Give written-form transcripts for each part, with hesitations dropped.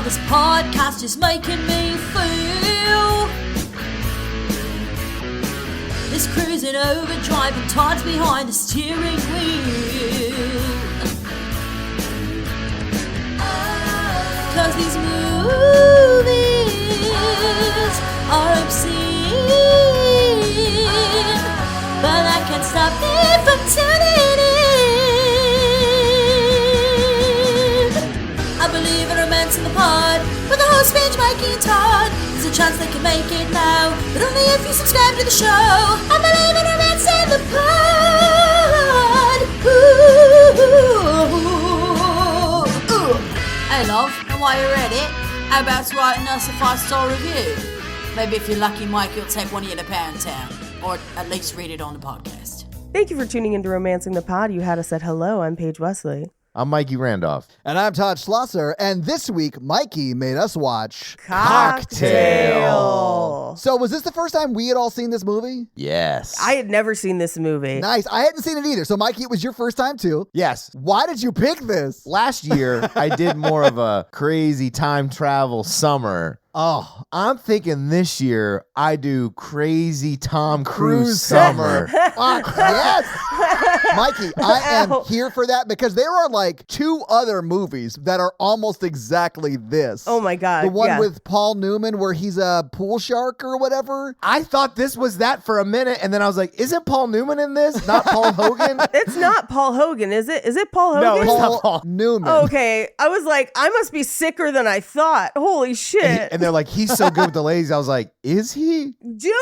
how this podcast is making me feel. This cruising overdrive and Todd's behind the steering wheel. 'Cause these movies are obscene, but I can't stop me from tuning in. I believe in romance in the pod, with the host Paige, Mikey, and Todd. There's a chance they can make it now, but only if you subscribe to the show. I believe in romance in the pod. Ooh. Hey love, and while you're at it, how about writing us a 5-star review? Maybe if you're lucky, Mike, you'll take one of you to Pound Town, or at least read it on the podcast. Thank you for tuning into Romancing the Pod. You had us at hello. I'm Paige Wesley. I'm Mikey Randolph. And I'm Todd Schlosser, and this week, Mikey made us watch Cocktail. So was this the first time we had all seen this movie? Yes. I had never seen this movie. Nice. I hadn't seen it either. So, Mikey, it was your first time, too. Yes. Why did you pick this? Last year, I did more of a crazy time travel summer. Oh, I'm thinking this year I do crazy Tom Cruise summer. fuck, yes. Mikey, I am here for that because there are like 2 other movies that are almost exactly this. Oh my God. The one yeah. with Paul Newman where he's a pool shark or whatever. I thought this was that for a minute, and then I was like, isn't Paul Newman in this? Not Paul Hogan? It's not Paul Hogan, is it? Is it Paul Hogan? No, it's not Paul Paul. Newman. Okay. I was like, I must be sicker than I thought. Holy shit. And they're like, he's so good with the ladies. I was like, is he? Dude,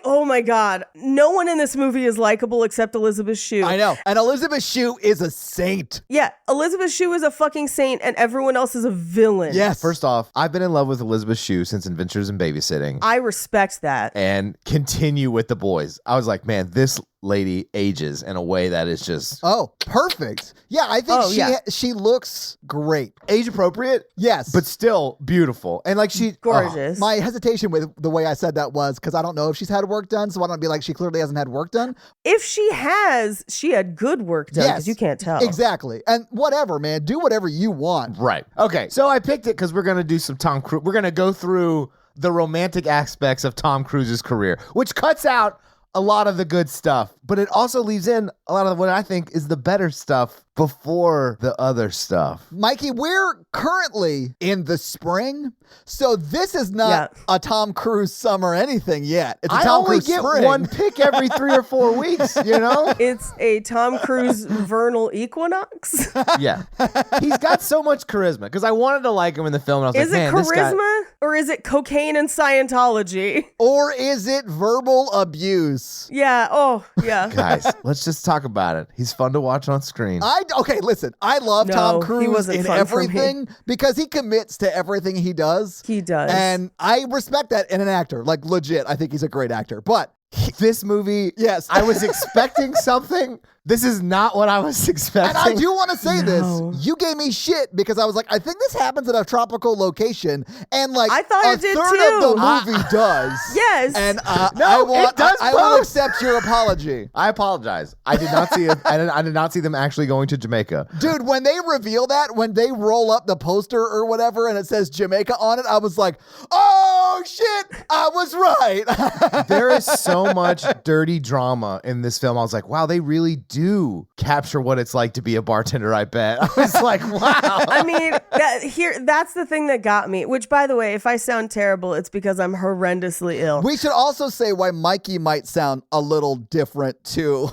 oh my God. No one in this movie is likable except Elizabeth Shue. I know. And Elizabeth Shue is a saint. Yeah, Elizabeth Shue is a fucking saint and everyone else is a villain. Yes. First off, I've been in love with Elizabeth Shue since Adventures in Babysitting. I respect that. And continue with the boys. I was like, man, this lady ages in a way that is just Oh, perfect. Yeah, I think Oh, yeah. she looks great. age appropriate, Yes. but still beautiful. And like she Gorgeous. my hesitation with the way I said that was because I don't know if she's had work done, so I don't be like she clearly hasn't had work done. If she had good work done because Yes. you can't tell. Exactly. And whatever, man. Do whatever you want. right. Okay, so I picked it because we're gonna do some Tom Cruise. We're gonna go through the romantic aspects of Tom Cruise's career, which cuts out a lot of the good stuff, but it also leaves in a lot of what I think is the better stuff before the other stuff. Mikey, we're currently in the spring, so this is not a Tom Cruise summer anything yet. It's a I Tom only Cruise get spring. one pick every 3 or 4 weeks, you know? It's a Tom Cruise vernal equinox. Yeah. He's got so much charisma because I wanted to like him in the film. And I was Is like, it man, this guy. charisma or is it cocaine and Scientology? Or is it verbal abuse? Yeah. Oh, yeah. Guys, let's just talk about it. He's fun to watch on screen. Okay, listen, I love No, Tom he Cruise wasn't in fun for me. everything because he commits to everything he does. He does. And I respect that in an actor. Like, legit, I think he's a great actor. But This movie, yes, I was expecting something. This is not what I was expecting. and I do want to say No. this. You gave me shit because I was like, I think this happens at a tropical location. And like, I thought a it did third too. of the movie does. Yes. And No, it does I will both. accept your apology. I apologize. I did not see it. I did not see them actually going to Jamaica. Dude, when they reveal that, when they roll up the poster or whatever and it says Jamaica on it, I was like, oh shit, I was right. There is so much dirty drama in this film. I was like, wow, they really do capture what it's like to be a bartender, I bet. I was like, wow. I mean, that's the thing that got me, which by the way, if I sound terrible, it's because I'm horrendously ill. We should also say why Mikey might sound a little different too.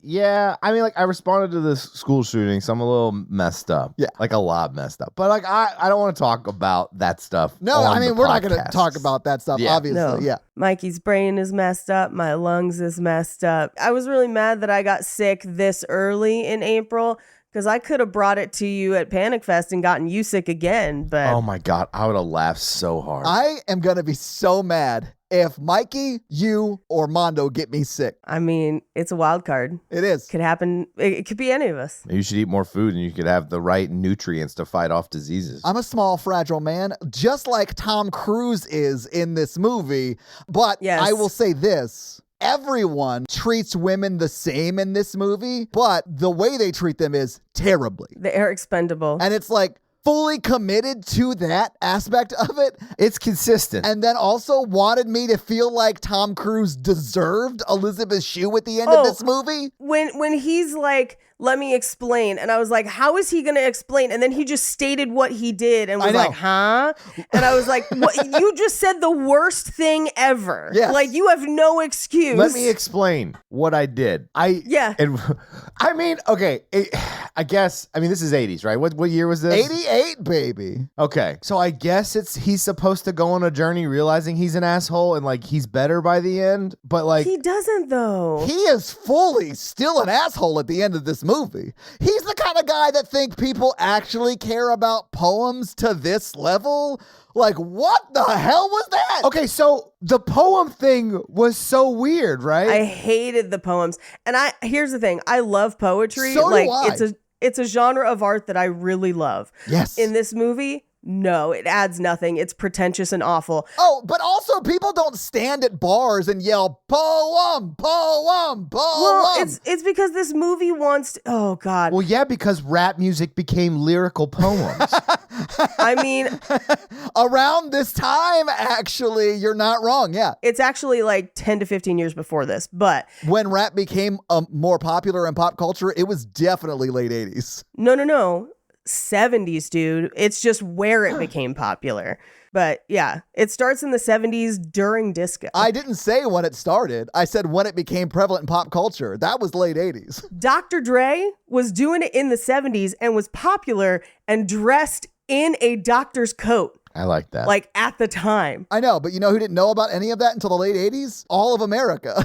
Yeah. I mean, like, I responded to this school shooting, so I'm a little messed up. Yeah. Like, a lot messed up. But, like, I don't want to talk about that stuff. No, on I mean, the we're not going to podcast. talk about that stuff, Yeah. obviously. No. Yeah. Mikey's brain is messed up. My lungs is messed up. I was really mad that I got sick this early in April because I could have brought it to you at Panic Fest and gotten you sick again. But Oh, my God. I would have laughed so hard. I am going to be so mad if Mikey, you, or Mondo get me sick. I mean, it's a wild card. It is. Could happen. It could be any of us. You should eat more food and you could have the right nutrients to fight off diseases. I'm a small, fragile man, just like Tom Cruise is in this movie. But Yes. I will say this. Everyone treats women the same in this movie, but the way they treat them is terribly. They are expendable. And it's like, fully committed to that aspect of it. It's consistent. And then also wanted me to feel like Tom Cruise deserved Elizabeth Shue at the end of this movie. When he's like, let me explain. And I was like, how is he going to explain? And then he just stated what he did and was know. like, huh? And I was like, what? You just said the worst thing ever. Yes. Like, you have no excuse. Let me explain what I did. Yeah. I mean, okay. This is 80s, right? What year was this? 88, baby. Okay. So I guess he's supposed to go on a journey realizing he's an asshole and like he's better by the end. But like He doesn't, though. He is fully still an asshole at the end of this movie. He's the kind of guy that think people actually care about poems to this level. Like, what the hell was that? Okay, so the poem thing was so weird, right? I hated the poems. And here's the thing. I love poetry. So do like I. it's a genre of art that I really love. Yes. In this movie, no, it adds nothing. It's pretentious and awful. Oh, but also people don't stand at bars and yell poem, poem, poem. Well, it's because this movie wants to, oh God. Well, yeah, because rap music became lyrical poems. I mean, Around this time, actually, you're not wrong. Yeah. it's actually like 10 to 15 years before this, but When rap became more popular in pop culture, it was definitely late 80s. no. 70s, dude. It's just where it became popular. But yeah, it starts in the 70s during disco. I didn't say when it started. I said when it became prevalent in pop culture. That was late 80s. Dr. Dre was doing it in the 70s and was popular and dressed in a doctor's coat, I like that. like at the time. I know, but you know who didn't know about any of that until the late 80s? All of America.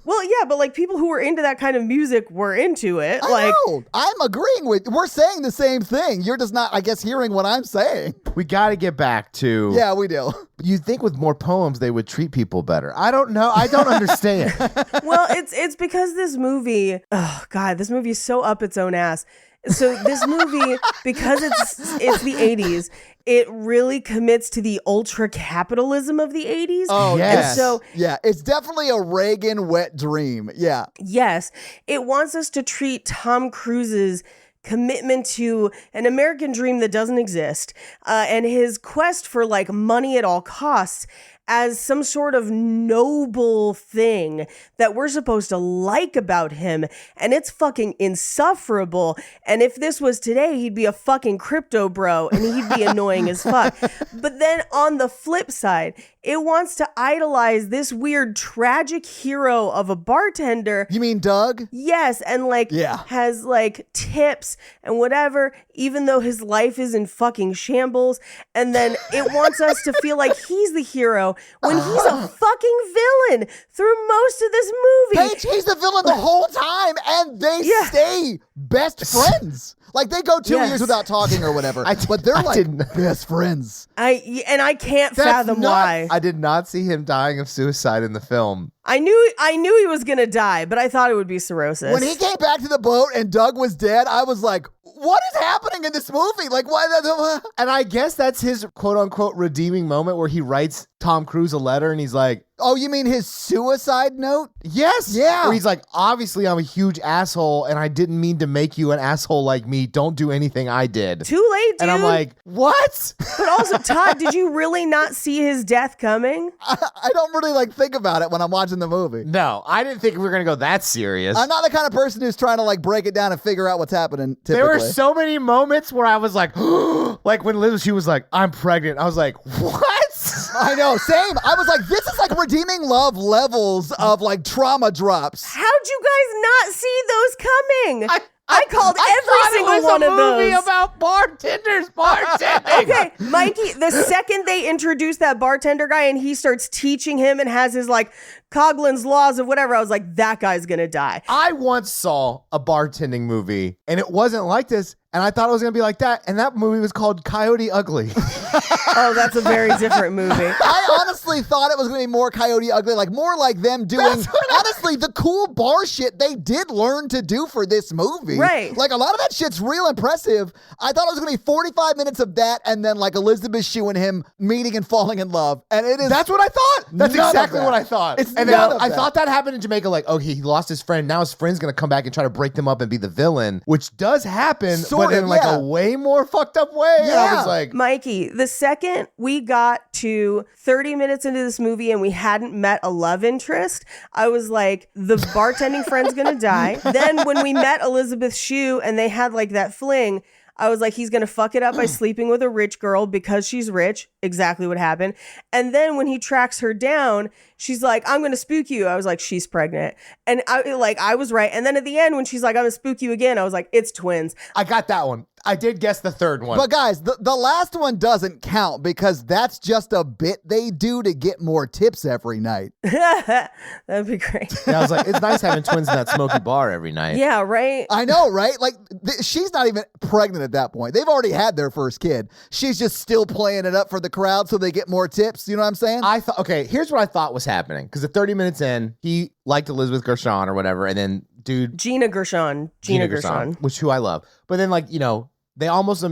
Well, yeah, but like people who were into that kind of music were into it. I know. I'm agreeing with, we're saying the same thing. You're just not, I guess, hearing what I'm saying. we got to get back to. Yeah, we do. You'd think with more poems they would treat people better. I don't know. I don't understand. Well, it's because this movie, oh God, this movie is so up its own ass. So this movie, because it's the 80s, it really commits to the ultra capitalism of the 80s. Oh, Yes. And so Yeah, it's definitely a Reagan wet dream. Yeah. yes, it wants us to treat Tom Cruise's commitment to an American dream that doesn't exist, and his quest for like money at all costs as some sort of noble thing that we're supposed to like about him, and it's fucking insufferable. And if this was today, he'd be a fucking crypto bro and he'd be annoying as fuck. But then on the flip side, it wants to idolize this weird tragic hero of a bartender. You mean Doug? Yes, and like Yeah. has like tips and whatever, even though his life is in fucking shambles. And then it wants us to feel like he's the hero when he's a fucking villain through most of this movie. Paige, he's the villain the whole time, and they Yeah. stay best friends. Like, they go 2 Yes. years without talking or whatever, I but they're like didn't- best friends. I can't That's fathom not- why. I did not see him dying of suicide in the film. I knew he was gonna die, but I thought it would be cirrhosis. When he came back to the boat and Doug was dead, I was like, what is happening in this movie? Like, why? And I guess that's his quote unquote redeeming moment where he writes Tom Cruise a letter and he's like, Oh, you mean his suicide note? yes. Yeah. Where he's like, obviously I'm a huge asshole and I didn't mean to make you an asshole like me. Don't do anything I did. Too late, dude. And I'm like, what? but also, Todd, did you really not see his death coming? I don't really like think about it when I'm watching the movie. No, I didn't think we were going to go that serious. I'm not the kind of person who's trying to like break it down and figure out what's happening. Typically. There were so many moments where I was like, like when Liz, she was like, I'm pregnant. I was like, what? I know, same. I was like, this is like redeeming love levels of like trauma drops. How'd you guys not see those coming? I called every single one of movie those. about bartenders bartending. Okay, Mikey, the second they introduce that bartender guy and he starts teaching him and has his like Coughlin's laws of whatever, I was like, that guy's gonna die. I once saw a bartending movie and it wasn't like this. And I thought it was going to be like that. And that movie was called Coyote Ugly. Oh, that's a very different movie. I honestly thought it was going to be more Coyote Ugly, like more like them doing, honestly, the cool bar shit they did learn to do for this movie. Right. Like a lot of that shit's real impressive. I thought it was going to be 45 minutes of that and then like Elizabeth Shue and him meeting and falling in love. And it is. That's what I thought. That's None of exactly that. what I thought. It's and none then of I that. thought that happened in Jamaica. Like, okay, he lost his friend. Now his friend's going to come back and try to break them up and be the villain, which does happen. Sort but in like yeah. a way more fucked up way. And I Yeah. was like, Mikey, the second we got to 30 minutes into this movie and we hadn't met a love interest, I was like, the bartending friend's gonna die. Then when we met Elizabeth Shue and they had like that fling, I was like, he's going to fuck it up by sleeping with a rich girl because she's rich. Exactly what happened. And then when he tracks her down, she's like, I'm going to spook you. I was like, she's pregnant. And I was right. And then at the end, when she's like, I'm going to spook you again, I was like, it's twins. I got that one. I did guess the third one. But guys, the last one doesn't count because that's just a bit they do to get more tips every night. That'd be great. And I was like, it's nice having twins in that smoky bar every night. Yeah, right? I know, right? Like, she's not even pregnant at that point. They've already had their first kid. She's just still playing it up for the crowd so they get more tips. You know what I'm saying? I thought, okay, here's what I thought was happening. Because at 30 minutes in, he liked Elizabeth Gershon or whatever. And then, dude, Gina Gershon. Gina Gershon. which who I love. But then, like, you know, they almost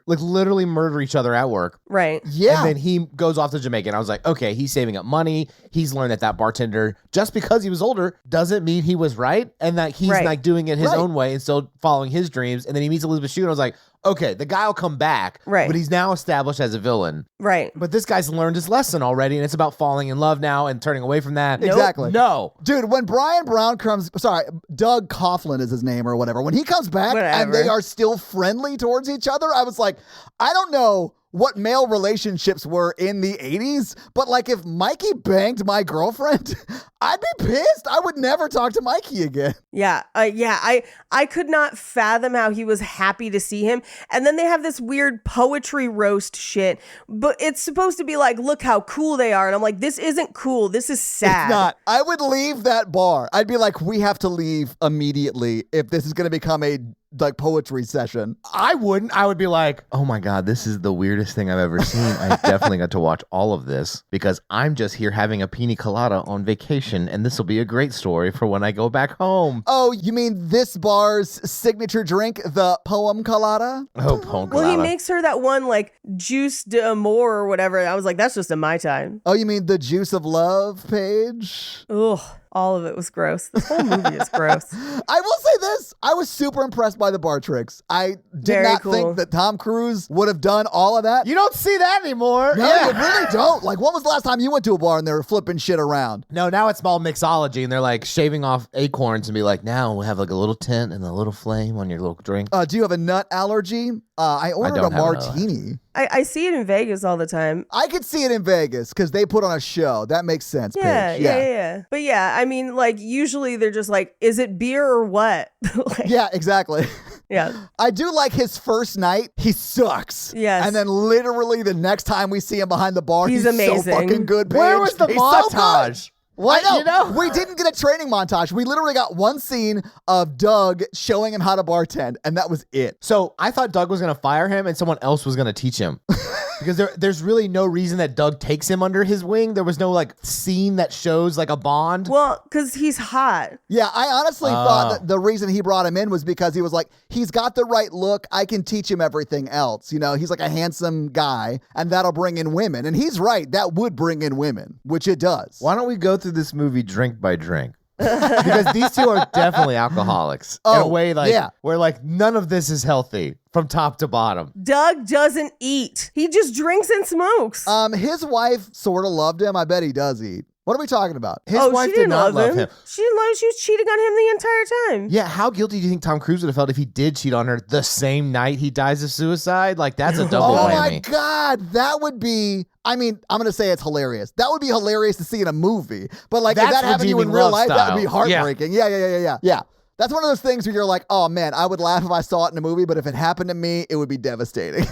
literally murder each other at work. Right. yeah. And then he goes off to Jamaica. And I was like, okay, he's saving up money. He's learned that bartender, just because he was older, doesn't mean he was right. And that he's Right. like doing it his Right. own way and still following his dreams. And then he meets Elizabeth Shue. And I was like, okay, the guy will come back. Right. But he's now established as a villain. Right. But this guy's learned his lesson already. And it's about falling in love now and turning away from that. Exactly. No. Dude, when Brian Brown Doug Coughlin is his name or whatever, when he comes back and Whatever. they are still friendly towards each other, I was like, I don't know what male relationships were in the 80s, but like if Mikey banged my girlfriend, I'd be pissed. I would never talk to Mikey again. Yeah. I could not fathom how he was happy to see him. And then they have this weird poetry roast shit, but it's supposed to be like, look how cool they are. And I'm like, this isn't cool. This is sad. It's not. I would leave that bar. I'd be like, we have to leave immediately if this is going to become a like poetry session. I wouldn't. I would be like, oh my God, this is the weirdest thing I've ever seen. I definitely got to watch all of this because I'm just here having a pina colada on vacation, and this will be a great story for when I go back home. Oh, you mean this bar's signature drink, the poem colada? Oh, pina colada. Well, he makes her that one like juice d'amour or whatever. I was like, that's just in my time. Oh, you mean the Juice of Love page? Ugh. All of it was gross. This whole movie is gross. I will say this. I was super impressed by the bar tricks. I did Very not cool. think that Tom Cruise would have done all of that. You don't see that anymore. No, you really don't. Like, when was the last time you went to a bar and they were flipping shit around? No, now it's all mixology, and they're like shaving off acorns and be like, now we'll have like a little tent and a little flame on your little drink. Do you have a nut allergy? I ordered a don't have a nut martini. I see it in Vegas all the time. I could see it in Vegas because they put on a show. That makes sense, Yeah, Paige. yeah. But yeah, I mean, like, usually they're just like, is it beer or what? Like, Yeah, exactly. yeah. I do like his first night. He sucks. Yes. And then literally the next time we see him behind the bar, He's so amazing. fucking good. Where Paige. was the He's so good. montage? What? I know. You know? We didn't get a training montage. We literally got one scene of Doug showing him how to bartend, and that was it. So I thought Doug was going to fire him and someone else was going to teach him. Because there's really no reason that Doug takes him under his wing. There was no like scene that shows like a bond. Well, because he's hot. Yeah, I honestly thought that the reason he brought him in was because he was like, he's got the right look. I can teach him everything else. You know, he's like a handsome guy, and that'll bring in women. And he's right. That would bring in women, which it does. Why don't we go through this movie drink by drink? Because these two are definitely alcoholics in a Oh, way like yeah. where like none of this is healthy from top to bottom. Doug doesn't eat. He just drinks and smokes. His wife sort of loved him. I bet he does eat. What are we talking about? His she wife did didn't not love him. She didn't love him. She was cheating on him the entire time. Yeah, how guilty do you think Tom Cruise would have felt if he did cheat on her the same night he dies of suicide? Like that's a double Oh whammy. my God, that would be. I mean, I'm gonna say it's hilarious. That would be hilarious to see in a movie. But like, if That's that happened to you in redeeming real love life, that would be style. Yeah. heartbreaking. Yeah. That's one of those things where you're like, oh man, I would laugh if I saw it in a movie, but if it happened to me, it would be devastating.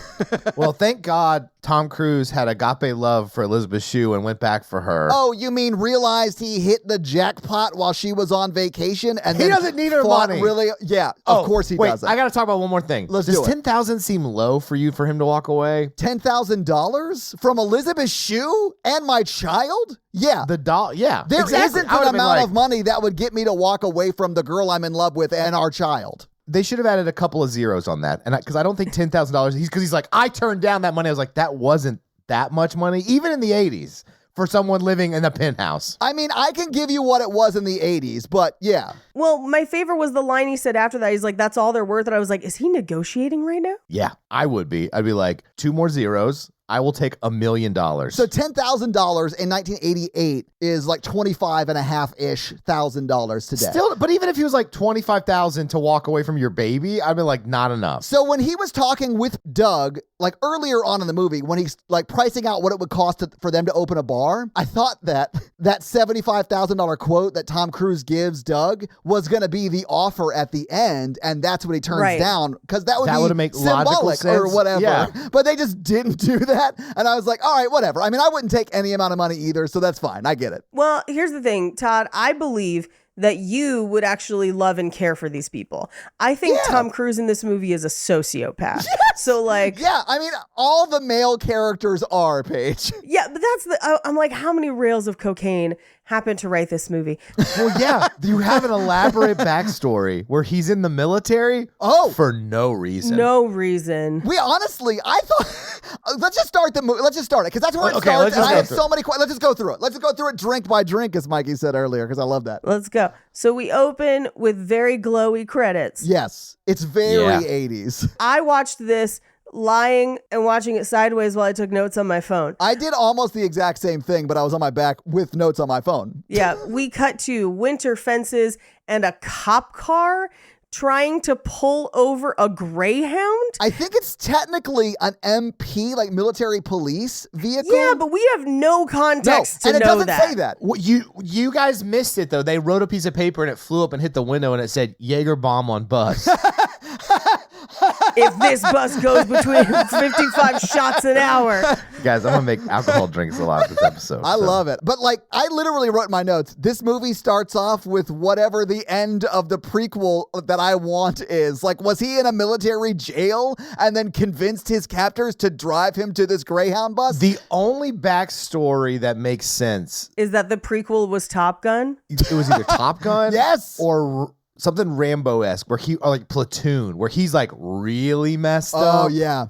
Well, thank God Tom Cruise had agape love for Elizabeth Shue and went back for her. Oh, you mean realized he hit the jackpot while she was on vacation, and He then doesn't need her fought money. Really? Yeah, Oh, of course he wait, doesn't. I got to talk about one more thing. Let's Does do it. 10,000 seem low for you for him to walk away? $10,000 from Elizabeth Shue and my child? Yeah. The doll, yeah. There exactly. not I would've an been amount like, of money that would get me to walk away from the girl I'm in love with and our child. They should have added a couple of zeros on that, and because I don't think $10,000. He's like, I turned down that money. I was like, that wasn't that much money, even in the '80s. for someone living in a penthouse. I mean, I can give you what it was in the 80s, but yeah. Well, my favorite was the line he said after that. He's like, that's all they're worth. And I was like, is he negotiating right now? Yeah, I would be. I'd be like, 2 more zeros. I will take $1 million. So $10,000 in 1988 is like $25,500-ish today. Still, but even if he was like 25,000 to walk away from your baby, I'd be like, not enough. So when he was talking with Doug, like earlier on in the movie, when he's like pricing out what it would cost for them to open a bar, I thought that $75,000 quote that Tom Cruise gives Doug was going to be the offer at the end, and that's what he turns down, because that would make symbolic or whatever. Yeah. But they just didn't do that, and I was like, all right, whatever. I mean, I wouldn't take any amount of money either, so that's fine. I get it. Well, here's the thing, Todd. I believe that you would actually love and care for these people. I think Tom Cruise in this movie is a sociopath. So like, yeah, I mean, all the male characters are, Paige. Yeah, but I'm like, how many rails of cocaine happened to write this movie? Well, yeah, you have an elaborate backstory where he's in the military for no reason. No reason. We honestly, I thought, let's just start the movie. Let's just start it, because that's where it starts. And I have so many questions. Let's just go through it. Let's just go through it drink by drink, as Mikey said earlier, because I love that. Let's go. So we open with very glowy credits. Yes, it's very 80s. I watched this lying and watching it sideways while I took notes on my phone. I did almost the exact same thing, but I was on my back with notes on my phone. Yeah, we cut to winter fences and a cop car trying to pull over a Greyhound. I think it's technically an MP, like military police vehicle. Yeah, but we have no context to and it know doesn't that. say that. Well, you guys missed it, though. They wrote a piece of paper and it flew up and hit the window and it said, Jaeger bomb on bus. If this bus goes between 55 shots an hour. Guys, I'm going to make alcohol drinks a lot this episode. I love it. But like, I literally wrote in my notes, this movie starts off with whatever the end of the prequel that I want is. Like, was he in a military jail and then convinced his captors to drive him to this Greyhound bus? The only backstory that makes sense Is that the prequel was Top Gun? it was either Top Gun Yes. or something Rambo-esque or like Platoon, where he's like really messed up. Oh, yeah.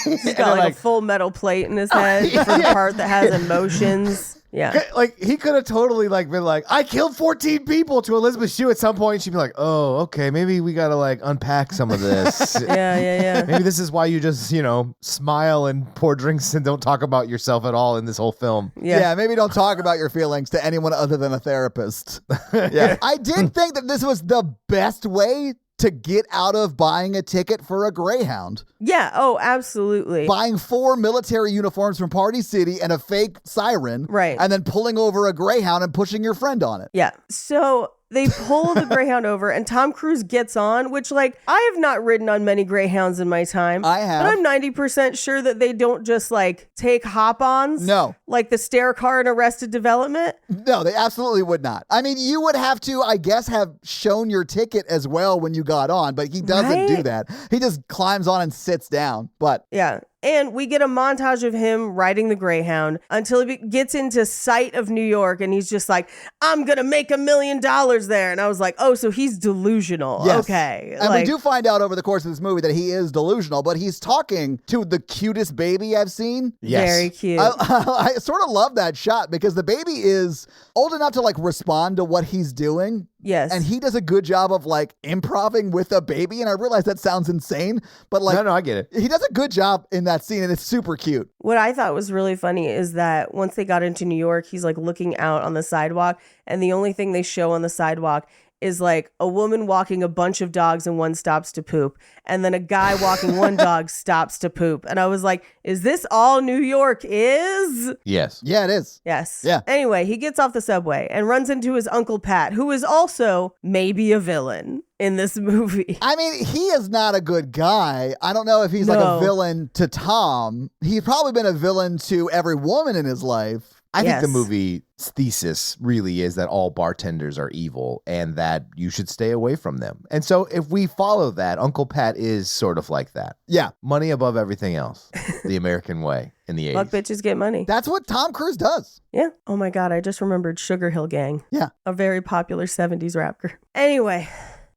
He's got like a full metal plate in his head for the part that has emotions. Yeah. Like he could have totally like been like, I killed 14 people to Elizabeth Shue at some point. And she'd be like, oh, okay, maybe we got to like unpack some of this. Yeah. Maybe this is why you just, smile and pour drinks and don't talk about yourself at all in this whole film. Yeah, maybe don't talk about your feelings to anyone other than a therapist. Yeah. I did think that this was the best way to get out of buying a ticket for a Greyhound. Yeah. Oh, absolutely. Buying 4 military uniforms from Party City and a fake siren. Right. And then pulling over a Greyhound and pushing your friend on it. Yeah. So they pull the Greyhound over and Tom Cruise gets on, which like I have not ridden on many Greyhounds in my time. I have. But I'm 90% sure that they don't just like take hop-ons. No. Like the stair car in Arrested Development. No, they absolutely would not. I mean, you would have to, I guess, have shown your ticket as well when you got on, but he doesn't do that. He just climbs on and sits down. But yeah. And we get a montage of him riding the Greyhound until he gets into sight of New York and he's just like, I'm going to make $1 million there. And I was like, oh, so he's delusional. Yes. Okay. And we do find out over the course of this movie that he is delusional, but he's talking to the cutest baby I've seen. Yes. Very cute. I sort of love that shot because the baby is old enough to like respond to what he's doing. Yes. And he does a good job of like improving with a baby. And I realize that sounds insane, but like, No, I get it. he does a good job in that scene and it's super cute. What I thought was really funny is that once they got into New York, he's like looking out on the sidewalk and the only thing they show on the sidewalk is like a woman walking a bunch of dogs and one stops to poop. And then a guy walking one dog stops to poop. And I was like, is this all New York is? Yes. Yeah, it is. Yes. Yeah. Anyway, he gets off the subway and runs into his Uncle Pat, who is also maybe a villain in this movie. I mean, he is not a good guy. I don't know if he's like a villain to Tom. He's probably been a villain to every woman in his life. I think the movie's thesis really is that all bartenders are evil and that you should stay away from them. And so if we follow that, Uncle Pat is sort of like that. Yeah. Money above everything else. The American way in the 80s. Fuck bitches get money. That's what Tom Cruise does. Yeah. Oh my God. I just remembered Sugar Hill Gang. Yeah. A very popular 70s rap group. Anyway,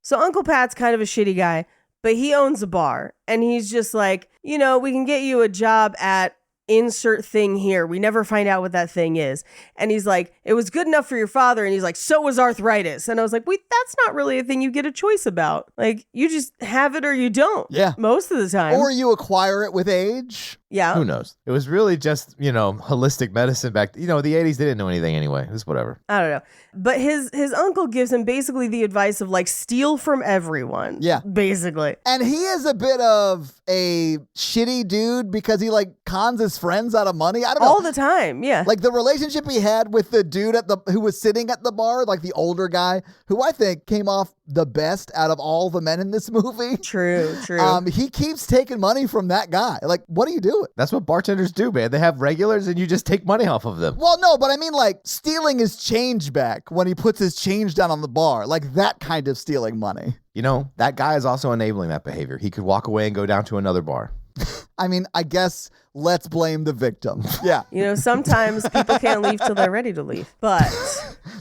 so Uncle Pat's kind of a shitty guy, but he owns a bar and he's just like, we can get you a job at insert thing here. We never find out what that thing is. And he's like, it was good enough for your father. And he's like, so was arthritis. And I was like, wait, that's not really a thing you get a choice about. Like, you just have it or you don't. Yeah. Most of the time. Or you acquire it with age. Yeah. Who knows? It was really just, holistic medicine back. The 80s, they didn't know anything anyway. It was whatever. I don't know. But his uncle gives him basically the advice of like steal from everyone. Yeah. Basically. And he is a bit of a shitty dude because he like cons his friends out of money. I don't know. All the time. Yeah. Like the relationship he had with the dude who was sitting at the bar, like the older guy, who I think came off the best out of all the men in this movie. True. He keeps taking money from that guy. Like, what are you doing? That's what bartenders do, man. They have regulars and you just take money off of them. Well, no, but I mean like stealing his change back when he puts his change down on the bar. Like that kind of stealing money. That guy is also enabling that behavior. He could walk away and go down to another bar. I mean, I guess let's blame the victim. Yeah. Sometimes people can't leave till they're ready to leave. But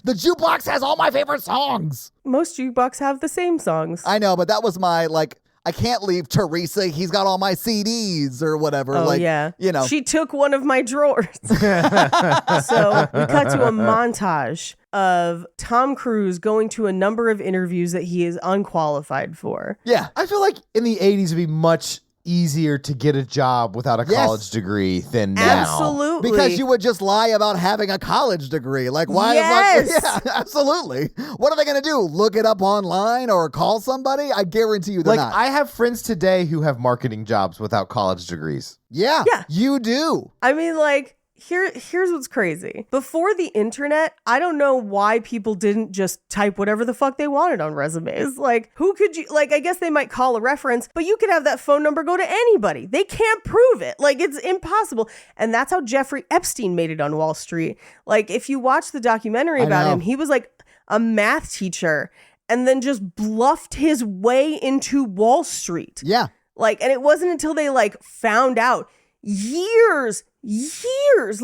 The jukebox has all my favorite songs. most jukebox have the same songs. I know, but that was my like, I can't leave Teresa. He's got all my CDs or whatever. Oh, like, yeah. She She took one of my drawers. So we cut to a montage of Tom Cruise going to a number of interviews that he is unqualified for. Yeah. I feel like in the 80s, it'd be much easier to get a job without a college degree than now. Absolutely. Because you would just lie about having a college degree. Like, why? Yes. Yeah, absolutely. What are they going to do? Look it up online or call somebody? I guarantee you they're Like, not. I have friends today who have marketing jobs without college degrees. Yeah. Yeah. You do. I mean, like, here's what's crazy. Before the internet, I don't know why people didn't just type whatever the fuck they wanted on resumes. Like, who could you, like, I guess they might call a reference, but you could have that phone number go to anybody. They can't prove it. Like, it's impossible. And that's how Jeffrey Epstein made it on Wall Street. Like, if you watch the documentary about him, he was like a math teacher and then just bluffed his way into Wall Street. Yeah. Like, and it wasn't until they like found out literally years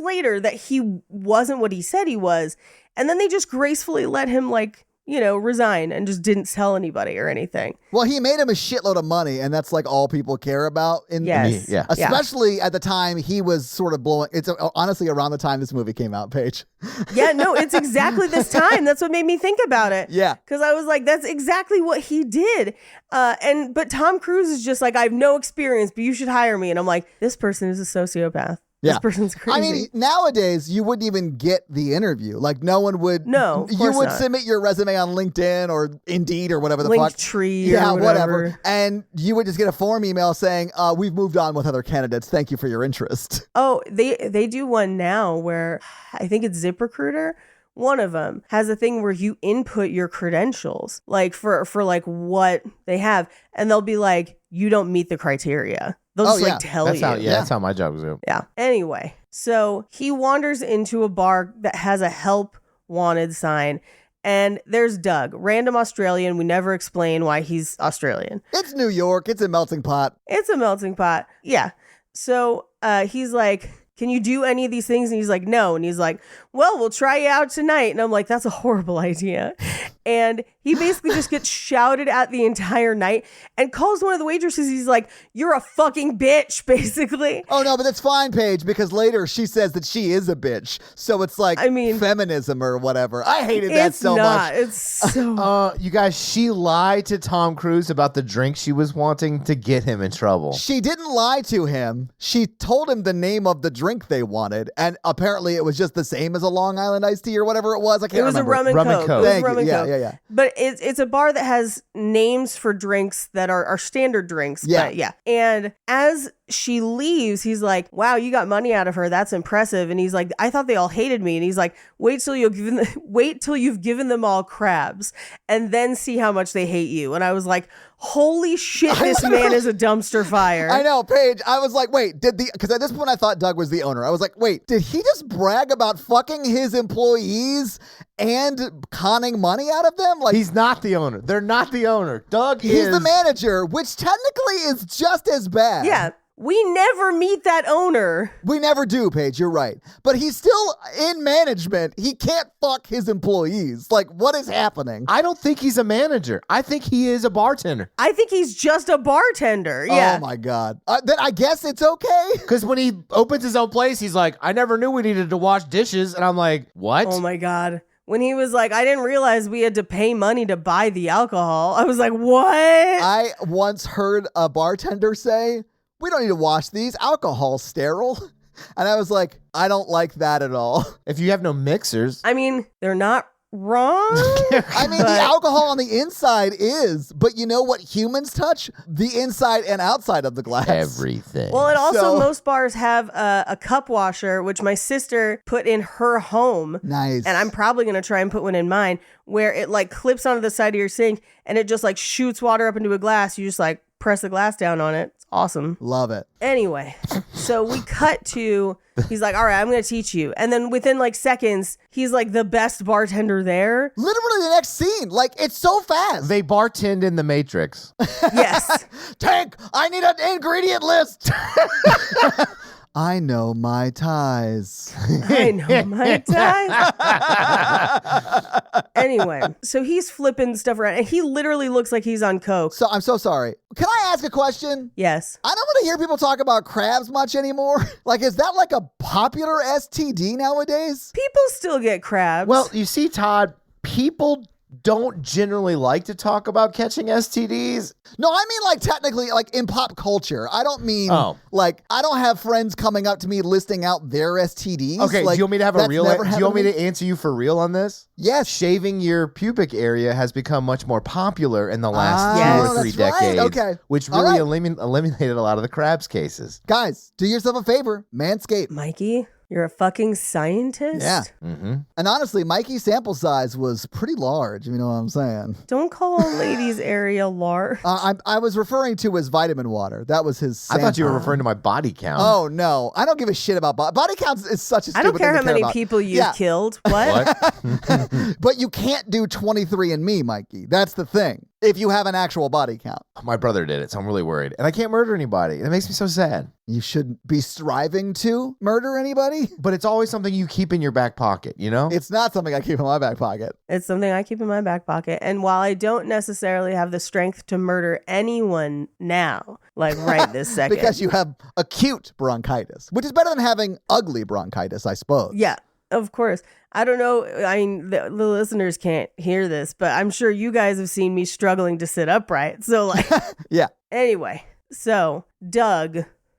later that he wasn't what he said he was. And then they just gracefully let him like, resign and just didn't tell anybody or anything. Well, he made him a shitload of money, and that's like all people care about. Yes. Yeah. Especially at the time he was sort of blowing. It's honestly around the time this movie came out, Paige. Yeah, no, it's exactly this time. That's what made me think about it. Yeah. Because I was like, that's exactly what he did. But Tom Cruise is just like, I have no experience, but you should hire me. And I'm like, this person is a sociopath. Yeah. This person's crazy. I mean, nowadays you wouldn't even get the interview. Like no one would. No, of you course would not. submit your resume on LinkedIn or Indeed or whatever the fuck. Linktree Yeah, or whatever. And you would just get a form email saying, "We've moved on with other candidates. Thank you for your interest." Oh, they do one now where I think it's ZipRecruiter. One of them has a thing where you input your credentials, like for like what they have, and they'll be like, you don't meet the criteria. They'll just like tell That's you. how, that's how my job was. Yeah. Anyway, so he wanders into a bar that has a help wanted sign. And there's Doug, random Australian. We never explain why he's Australian. It's New York. It's a melting pot. It's a melting pot. Yeah. So he's like, can you do any of these things? And he's like, no. And he's like, well, we'll try you out tonight. And I'm like, that's a horrible idea. And he basically just gets shouted at the entire night and calls one of the waitresses. He's like, you're a fucking bitch, basically. Oh, no, but it's fine, Paige, because later she says that she is a bitch. So it's like feminism or whatever. I hated that so much. It's so... You guys, she lied to Tom Cruise about the drink she was wanting to get him in trouble. She didn't lie to him. She told him the name of the drink they wanted. And apparently it was just the same as a Long Island iced tea or whatever it was. I can't remember. It was a rum and Rum and coke. Coke. It was Thank rum you. and Yeah, coke. yeah. But it's a bar that has names for drinks that are standard drinks. Yeah. But yeah. And as she leaves, he's like, wow, you got money out of her. That's impressive. And he's like, I thought they all hated me. And he's like, wait till you've given them all crabs and then see how much they hate you. And I was like, holy shit, this man is a dumbster fire. I know, Paige. I was like, wait, because at this point I thought Doug was the owner. I was like, wait, did he just brag about fucking his employees and conning money out of them? Like, He's not the owner. They're not the owner. Doug he's is the manager, which technically is just as bad. Yeah. We never meet that owner. We never do, Paige. You're right. But he's still in management. He can't fuck his employees. Like, what is happening? I don't think he's a manager. I think he is a bartender. I think he's just a bartender. Yeah. Oh my God. Then I guess it's okay. Because when he opens his own place, he's like, I never knew we needed to wash dishes. And I'm like, what? Oh my God. When he was like, I didn't realize we had to pay money to buy the alcohol. I was like, what? I once heard a bartender say, we don't need to wash these. Alcohol's sterile. And I was like, I don't like that at all. If you have no mixers. I mean, they're not wrong. I mean, but- the alcohol on the inside is, but you know what humans touch? The inside and outside of the glass. Everything. Well, it also, So- most bars have a cup washer, which my sister put in her home. Nice. And I'm probably going to try and put one in mine, where it like clips onto the side of your sink and it just like shoots water up into a glass. You just like press the glass down on it. It's awesome. Love it. Anyway, so we cut to, he's like, all right, I'm going to teach you. And then within like seconds, he's like the best bartender there. Literally the next scene. Like, it's so fast. They bartend in The Matrix. Yes. Tank, I need an ingredient list. I know my ties. I know my time. Anyway, so he's flipping stuff around and he literally looks like he's on coke. So I'm so sorry. Can I ask a question? Yes. I don't want to hear people talk about crabs much anymore. Like, is that like a popular STD nowadays? People still get crabs. Well, you see, Todd, people don't generally like to talk about catching STDs. No, I mean like technically like in pop culture. I don't mean like I don't have friends coming up to me listing out their STDs. Okay, like, do you want me to have a that's real? never Do you happened want me to to answer you for real on this? Yes. Shaving your pubic area has become much more popular in the last Ah, 2 or 3 that's right. decades. Okay. Which All really right. eliminated a lot of the crabs cases. Guys, do yourself a favor. Manscaped. Mikey, you're a fucking scientist? Yeah. Mm-hmm. And honestly, Mikey's sample size was pretty large, if you know what I'm saying. Don't call a ladies area large. I was referring to his vitamin water. That was his I thought you were sample. referring to my body count. Oh, no. I don't give a shit about body counts. Is such a stupid I don't care thing how to many about. people you've Yeah. killed. What? What? But you can't do 23andMe, Mikey. That's the thing. If you have an actual body count. My brother did it, so I'm really worried. And I can't murder anybody. It makes me so sad. You shouldn't be striving to murder anybody. But it's always something you keep in your back pocket, you know? It's not something I keep in my back pocket. It's something I keep in my back pocket. And while I don't necessarily have the strength to murder anyone now, like right this second. Because you have acute bronchitis, which is better than having ugly bronchitis, I suppose. Yeah, of course. I don't know. I mean, the listeners can't hear this, but I'm sure you guys have seen me struggling to sit upright. So, like, Yeah. anyway, so Doug,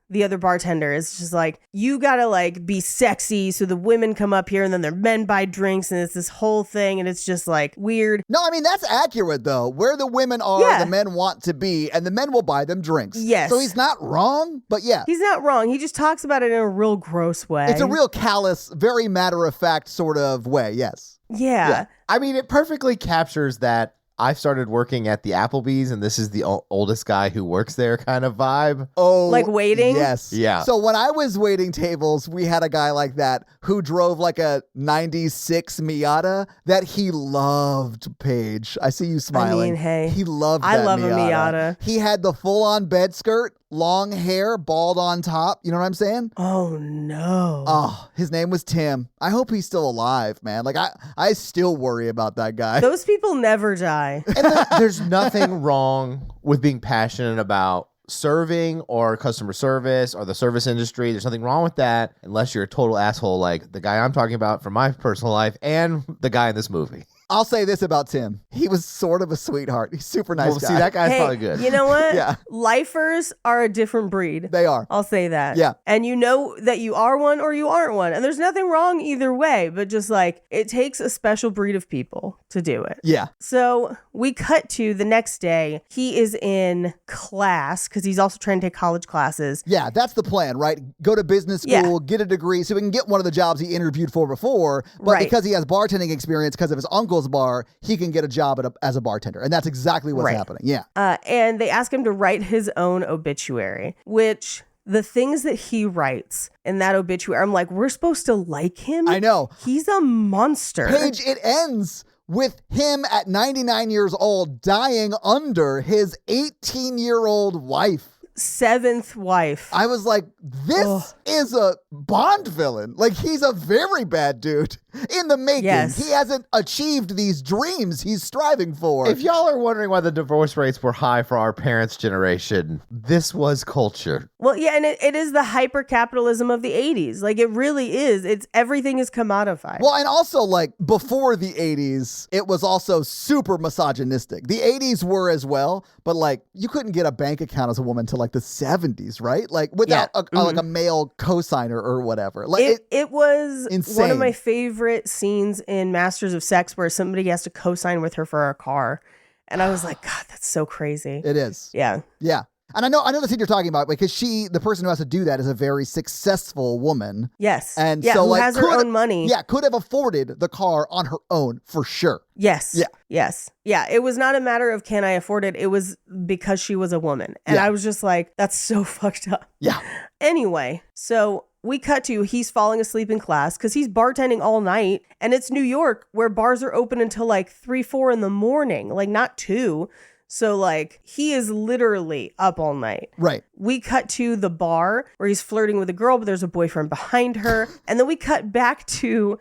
the other bartender, is just like, you gotta like be sexy so the women come up here and then their men buy drinks and it's this whole thing and it's just like weird. No, I mean, that's accurate, though. Where the women are, Yeah. the men want to be, and the men will buy them drinks. Yes. So he's not wrong, but yeah. He's not wrong. He just talks about it in a real gross way. It's a real callous, very matter-of-fact sort of way, yes. Yeah. I mean, it perfectly captures that I started working at the Applebee's and this is the oldest guy who works there kind of vibe. Oh, Like waiting? Yes. Yeah. So when I was waiting tables, we had a guy like that who drove like a 96 Miata that he loved, Paige. I see you smiling. hey, he loved I that love a Miata. He had the full-on bed skirt, long hair, bald on top. You know what I'm saying? Oh, no. Oh, his name was Tim. I hope he's still alive, man. Like I still worry about that guy. Those people never die. And there's nothing wrong with being passionate about serving or customer service or the service industry. There's nothing wrong with that unless you're a total asshole like the guy I'm talking about from my personal life and the guy in this movie. I'll say this about Tim. He was sort of a sweetheart. He's a super nice Well, guy. see, that guy's Hey, probably good. you know what? Yeah. Lifers are a different breed. They are. I'll say that. Yeah. And you know that you are one or you aren't one. And there's nothing wrong either way, but just like it takes a special breed of people to do it. Yeah. So we cut to the next day. He is in class because he's also trying to take college classes. Yeah, that's the plan, right? Go to business school, Yeah. get a degree so he can get one of the jobs he interviewed for before. But Right. because he has bartending experience because of his uncle's bar, he can get a job as a bartender. And that's exactly what's Right. happening. Yeah. And they ask him to write his own obituary, which the things that he writes in that obituary, I'm like, we're supposed to like him? I know. He's a monster. Paige, it ends with him at 99 years old dying under his 18-year-old wife. seventh wife. I was like, this is a Bond villain. Like, he's a very bad dude in the making. Yes. He hasn't achieved these dreams he's striving for. If y'all are wondering why the divorce rates were high for our parents' generation, this was culture. Well, yeah, and it is the hyper capitalism of the 80s. Like, it really is. It's everything is commodified. Well, and also, like, before the 80s, it was also super misogynistic. The 80s were as well, but, like, you couldn't get a bank account as a woman until, like, the 70s, right? Like, without like a male cosigner or whatever. Like, it was insane. one of my favorite scenes in Masters of Sex where somebody has to co-sign with her for a car. And I was like, God, that's so crazy. It is. Yeah. Yeah. And I know the scene you're talking about because the person who has to do that is a very successful woman. Yes. And yeah, so who like has her own money. Yeah, could have afforded the car on her own for sure. Yes. Yeah. Yes. Yeah. It was not a matter of can I afford it? It was because she was a woman. And Yeah. I was just like, that's so fucked up. Yeah. Anyway, so we cut to he's falling asleep in class because he's bartending all night. And it's New York where bars are open until like 3, 4 in the morning, like not 2. So like he is literally up all night. Right. We cut to the bar where he's flirting with a girl, but there's a boyfriend behind her. And then we cut back to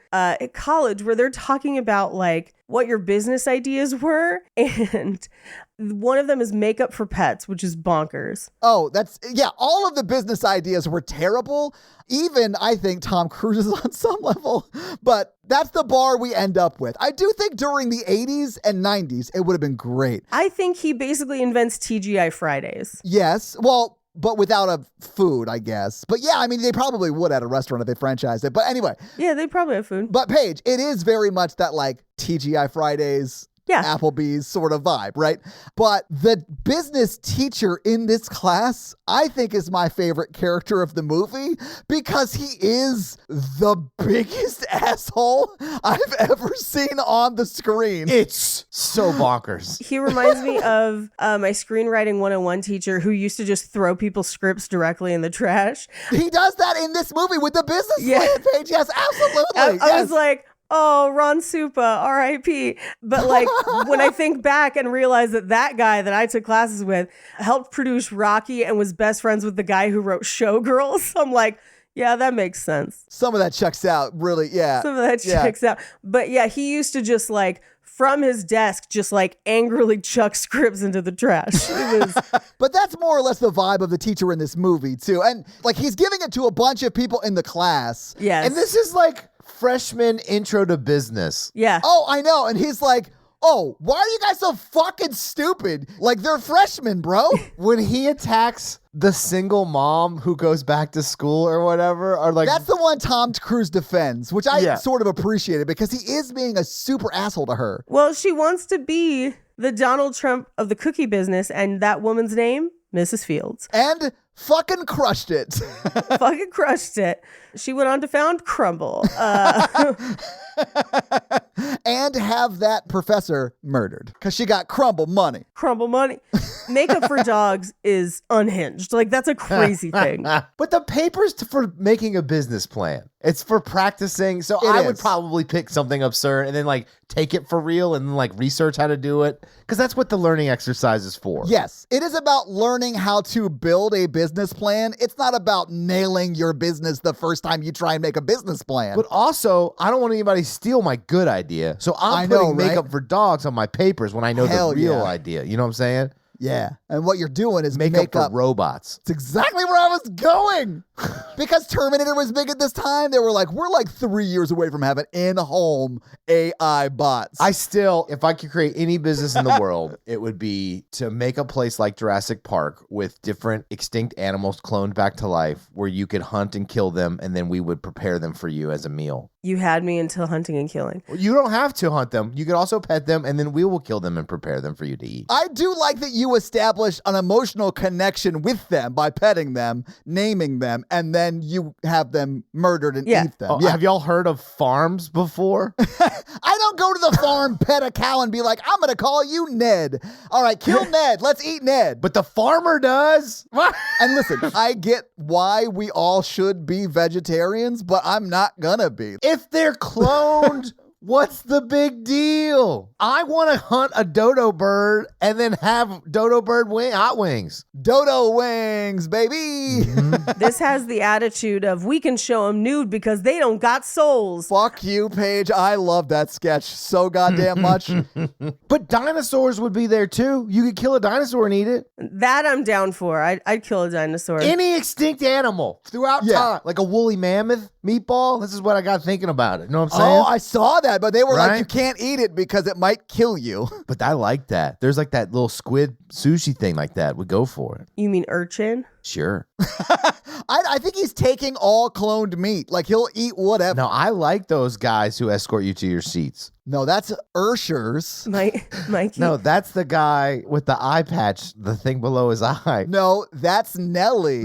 college where they're talking about like what your business ideas were. And one of them is makeup for pets, which is bonkers. Oh, all of the business ideas were terrible. Even I think Tom Cruise is on some level, but that's the bar we end up with. I do think during the 80s and 90s, it would have been great. I think he basically invents TGI Fridays. Yes. Well, but without a food, I guess. But yeah, I mean, they probably would at a restaurant if they franchised it. But anyway. Yeah, they probably have food. But Paige, it is very much that like TGI Fridays, Applebee's sort of vibe, right? But the business teacher in this class, I think is my favorite character of the movie because he is the biggest asshole I've ever seen on the screen. It's so bonkers. He reminds me of my screenwriting 101 teacher who used to just throw people's scripts directly in the trash. He does that in this movie with the business plan, Paige. Yes, absolutely. I was like, oh, Ron Supa, R.I.P. But like when I think back and realize that guy that I took classes with helped produce Rocky and was best friends with the guy who wrote Showgirls, I'm like, yeah, that makes sense. Some of that checks out, really, yeah. Some of that checks out. But yeah, he used to just like, from his desk, just like angrily chuck scripts into the trash. It was... But that's more or less the vibe of the teacher in this movie, too. And like he's giving it to a bunch of people in the class. Yes. And this is like freshman intro to business. Yeah. Oh, I know. And he's like, oh, why are you guys so fucking stupid? Like, they're freshmen, bro. When he attacks the single mom who goes back to school or whatever, or like that's the one Tom Cruise defends, which I sort of appreciated because he is being a super asshole to her. Well, she wants to be the Donald Trump of the cookie business, and that woman's name, Mrs. Fields. And fucking crushed it. Fucking crushed it. She went on to found Crumble. And have that professor murdered because she got Crumble money. Crumble money. Makeup for dogs is unhinged. Like, that's a crazy thing. But the paper's for making a business plan. It's for practicing. So I would probably pick something absurd and then like take it for real and then like research how to do it. Because that's what the learning exercise is for. Yes. It is about learning how to build a business plan. It's not about nailing your business the first time you try and make a business plan. But also, I don't want anybody to steal my good idea. So I'm putting makeup for dogs on my papers when I know the real idea. You know what I'm saying? Yeah. And what you're doing is makeup for robots. It's exactly where I was going. Because Terminator was big at this time. They were like, we're like 3 years away from having in-home AI bots. If I could create any business in the world, it would be to make a place like Jurassic Park with different extinct animals cloned back to life where you could hunt and kill them and then we would prepare them for you as a meal. You had me until hunting and killing. You don't have to hunt them. You could also pet them and then we will kill them and prepare them for you to eat. I do like that you establish an emotional connection with them by petting them, naming them, and then you have them murdered and eat them. Have y'all heard of farms before? I don't go to the farm, pet a cow, and be like, I'm going to call you Ned. All right, kill Ned. Let's eat Ned. But the farmer does. And listen, I get why we all should be vegetarians, but I'm not going to be. If they're cloned What's the big deal? I want to hunt a dodo bird and then have dodo bird hot wings. Dodo wings, baby. This has the attitude of we can show them nude because they don't got souls. Fuck you, Paige. I love that sketch so goddamn much. But dinosaurs would be there too. You could kill a dinosaur and eat it. That I'm down for. I'd kill a dinosaur. Any extinct animal throughout Yeah. time, like a woolly mammoth meatball. This is what I got thinking about it. You know what I'm saying? Oh, I saw that, but they were like, Right? you can't eat it because it might kill you. But I like that. There's like that little squid sushi thing like that. We go for it. You mean urchin? Sure. I think he's taking all cloned meat. Like, he'll eat whatever. No, I like those guys who escort you to your seats. No, that's Urshers. Mikey? No, that's the guy with the eye patch, the thing below his eye. No, that's Nelly.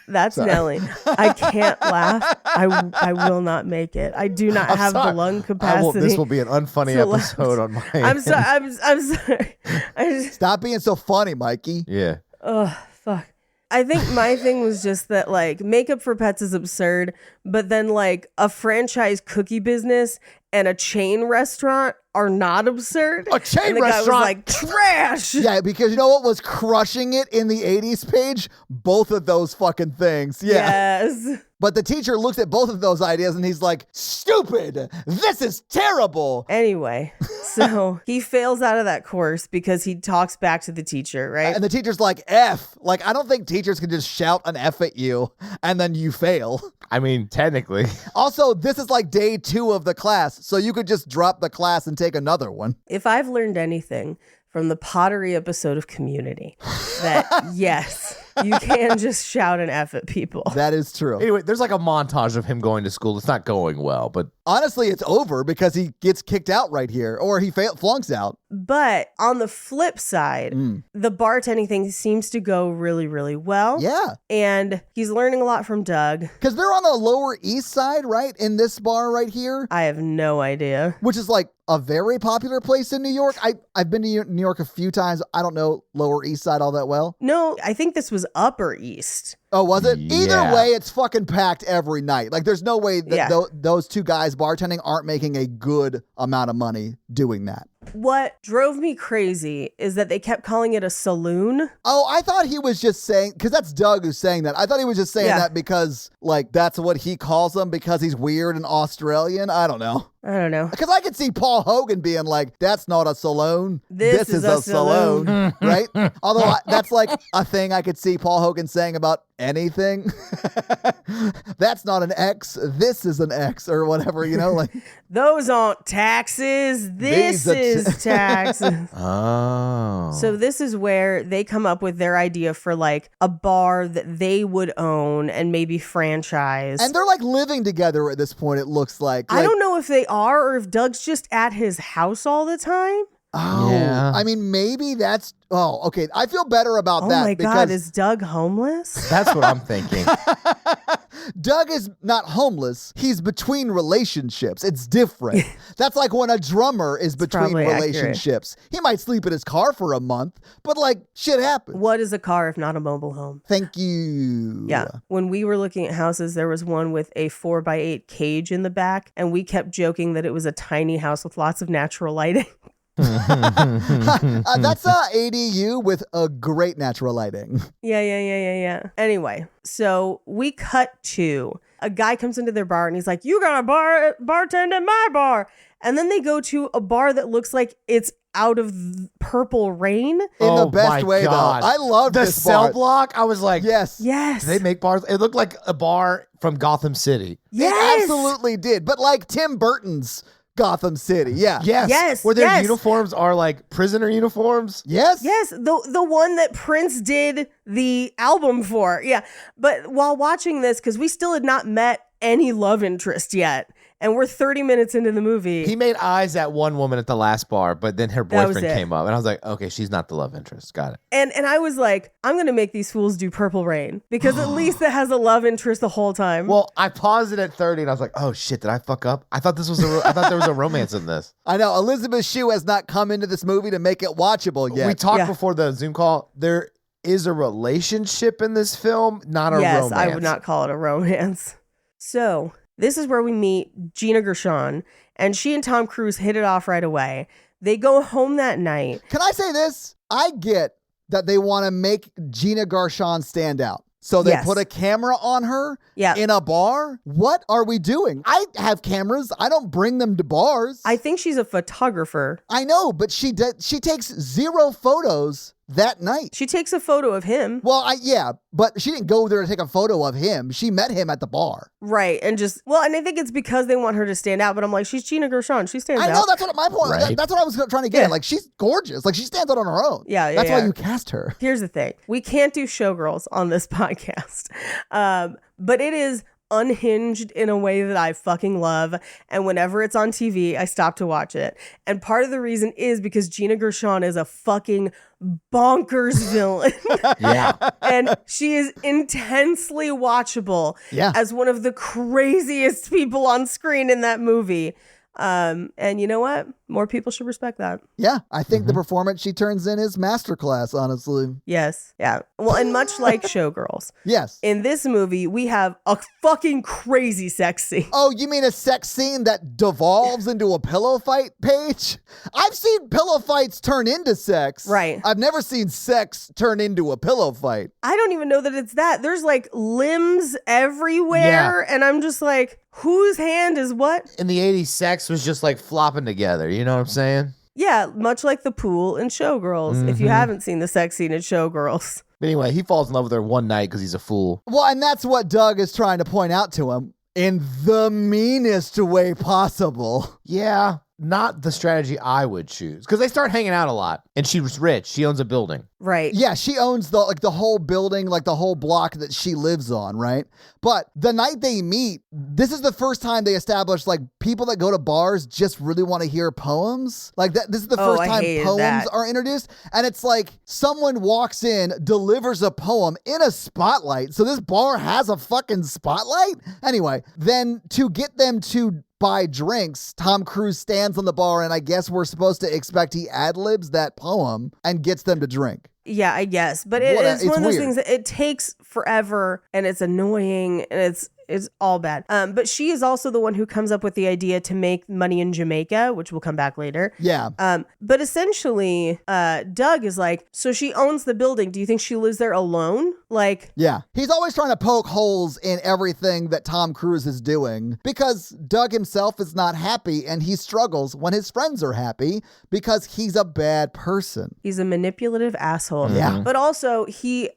That's Nelly. I can't laugh. I will not make it. I do not have the sorry. lung capacity. This will be an unfunny to laugh. episode on my I'm sorry. I'm sorry. I just, Stop being so funny, Mikey. Yeah. oh, fuck. I think my thing was just that, like, makeup for pets is absurd, but then, like, a franchise cookie business and a chain restaurant are not absurd. A chain and the guy was restaurant? like, trash. Yeah, because you know what was crushing it in the 80s, Paige? Both of those fucking things. Yeah. Yes. But the teacher looks at both of those ideas and he's like, stupid. This is terrible. Anyway, so he fails out of that course because he talks back to the teacher, right? And the teacher's like, F. Like, I don't think teachers can just shout an F at you and then you fail. I mean, technically. Also, this is like day 2 of the class, so you could just drop the class and take another one. If I've learned anything from the pottery episode of Community, that yes, you can just shout an F at people. That is true. Anyway, there's like a montage of him going to school. It's not going well, but Honestly, it's over because he gets kicked out right here, or he flunks out. But on the flip side, the bartending thing seems to go really, really well. Yeah, And he's learning a lot from Doug. because they're on the Lower East Side, right? In this bar right here, I have no idea. which is like a very popular place in New York. I've been to New York a few times. I don't know Lower East Side all that well. No, I think this was Upper East. Oh, was it? Either Yeah. way, it's fucking packed every night. Like, there's no way that Yeah. those two guys bartending aren't making a good amount of money doing that. What drove me crazy is that they kept calling it a saloon. Oh, I thought he was just saying, because that's Doug who's saying that. I thought he was just saying Yeah. that because, like, that's what he calls them because he's weird and Australian. I don't know. I don't know. Because I could see Paul Hogan being like, that's not a saloon. This is a saloon. Right? Although that's like a thing I could see Paul Hogan saying about anything. That's not an X. This is an X or whatever, you know? Like, Those aren't taxes. This These are is taxes. oh. So this is where they come up with their idea for like a bar that they would own and maybe franchise. and they're like living together at this point, it looks like. I don't know if they are or if Doug's just at his house all the time. Oh, Yeah. I mean, maybe that's. Oh, okay. I feel better about Oh that my because God, is Doug homeless? That's what I'm thinking. Doug is not homeless. He's between relationships. It's different. That's like when a drummer is between probably accurate. relationships. He might sleep in his car for a month, but like shit happens. What is a car if not a mobile home? Thank you. Yeah. When we were looking at houses, there was one with a 4x8 cage in the back, and we kept joking that it was a tiny house with lots of natural lighting. That's a ADU with a great natural lighting. Yeah. Anyway, so we cut to a guy comes into their bar and he's like, "You got a bartend at my bar." And then they go to a bar that looks like it's out of Purple Rain. In Oh the best my way, God. though. I love The this cell bar. block, I was like, Yes. Yes. do they make bars? It looked like a bar from Gotham City. Yes. It absolutely did. But like Tim Burton's Gotham City. Yeah. Yes, Where their yes. uniforms are like prisoner uniforms. Yes. Yes, the one that Prince did the album for. Yeah. But while watching this, because we still had not met any love interest yet, and we're 30 minutes into the movie. He made eyes at one woman at the last bar, but then her That was boyfriend it. came up, and I was like, okay, she's not the love interest. Got it. and I was like, I'm going to make these fools do Purple Rain because at least it has a love interest the whole time. Well, I paused it at 30, and I was like, oh shit, did I fuck up? I thought this was I thought there was a romance in this. I know. Elizabeth Shue has not come into this movie to make it watchable yet. We talked Yeah. before the Zoom call. There is a relationship in this film, not a yes, romance. I would not call it a romance. So this is where we meet Gina Gershon, And she and Tom Cruise hit it off right away. They go home that night. Can I say this? I get that they want to make Gina Gershon stand out. So they Yes. put a camera on her Yeah. in a bar? What are we doing? I have cameras. I don't bring them to bars. I think she's a photographer. I know, but she takes 0 photos that night. She takes a photo of him. Well, yeah, but she didn't go there to take a photo of him. She met him at the bar. Right. And and I think it's because they want her to stand out, but I'm like, she's Gina Gershon. She stands I out. know, that's what my point. Right. That's what I was trying to get Yeah. at. Like, she's gorgeous. Like, she stands out on her own. Yeah, That's why yeah. you cast her. Here's the thing. We can't do Showgirls on this podcast. But it is unhinged in a way that I fucking love. And whenever it's on TV, I stop to watch it. And part of the reason is because Gina Gershon is a fucking bonkers villain. Yeah. And she is intensely watchable Yeah. as one of the craziest people on screen in that movie. And you know what? More people should respect that. Yeah, I think the performance she turns in is masterclass, honestly. Yes. Yeah. Well, and much like Showgirls, Yes. in this movie, we have a fucking crazy sex scene. Oh, you mean a sex scene that devolves into a pillow fight, Paige? I've seen pillow fights turn into sex. Right. I've never seen sex turn into a pillow fight. I don't even know that it's that. There's like limbs everywhere. And I'm just like, whose hand is what? In the 80s, sex was just like flopping together. You know what I'm saying? Yeah, much like the pool in Showgirls. If you haven't seen the sex scene in Showgirls. But anyway, he falls in love with her one night because he's a fool. Well, and that's what Doug is trying to point out to him in the meanest way possible. Yeah, not the strategy I would choose. Because they start hanging out a lot. And she was rich. She owns a building. Right. Yeah, she owns the whole building, like the whole block that she lives on, right? But the night they meet, this is the first time they establish like people that go to bars just really want to hear poems. Like that, this is the first I time hated poems that. are introduced, and it's like someone walks in, delivers a poem in a spotlight. So this bar has a fucking spotlight. Anyway, then to get them to buy drinks, Tom Cruise stands on the bar, and I guess we're supposed to expect he ad-libs that poem and gets them to drink. Yeah, I guess. But It's it's one of those weird. things that it takes forever and it's annoying and it's all bad. But she is also the one who comes up with the idea to make money in Jamaica, which will come back later. Yeah. But essentially, Doug is like, so she owns the building. Do you think she lives there alone? Like, Yeah. He's always trying to poke holes in everything that Tom Cruise is doing because Doug himself is not happy and he struggles when his friends are happy because he's a bad person. he's a manipulative asshole. Yeah. But also, he's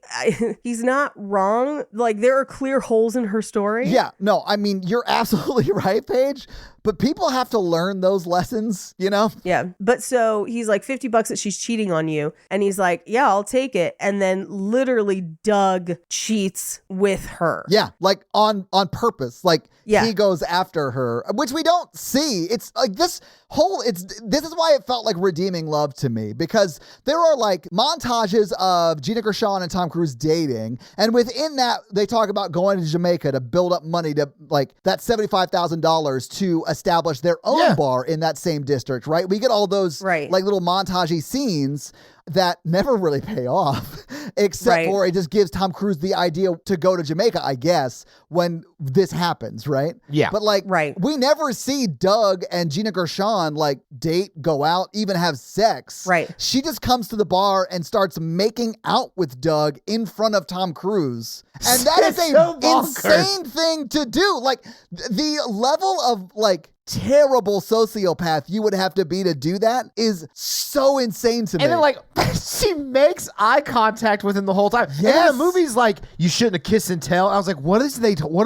not wrong. Like, there are clear holes in her story. Yeah. No, I mean, you're absolutely right, Paige, but people have to learn those lessons, you know? Yeah. But so he's like, $50 that she's cheating on you. And he's like, yeah, I'll take it. And then literally Doug cheats with her. Yeah, like on purpose. Like Yeah. he goes after her, which we don't see. It's like this is why it felt like redeeming love to me, because there are like montages of Gina Gershon and Tom Cruise dating, and within that they talk about going to Jamaica to build up money to like that $75,000 to establish their own Yeah. bar in that same district, right? We get all those Right. like little montagey scenes that never really pay off, except Right. for it just gives Tom Cruise the idea to go to Jamaica, I guess, when this happens, right? Yeah. But like, Right. we never see Doug and Gina Gershon like date, go out, even have sex. Right. She just comes to the bar and starts making out with Doug in front of Tom Cruise. And that is It's a so bonkers. insane thing to do. Like the level of like terrible sociopath you would have to be to do that is so insane to me. And then, like, she makes eye contact with him the whole time. And then Yes. the movie's like, you shouldn't have kissed and tell. I was like, what are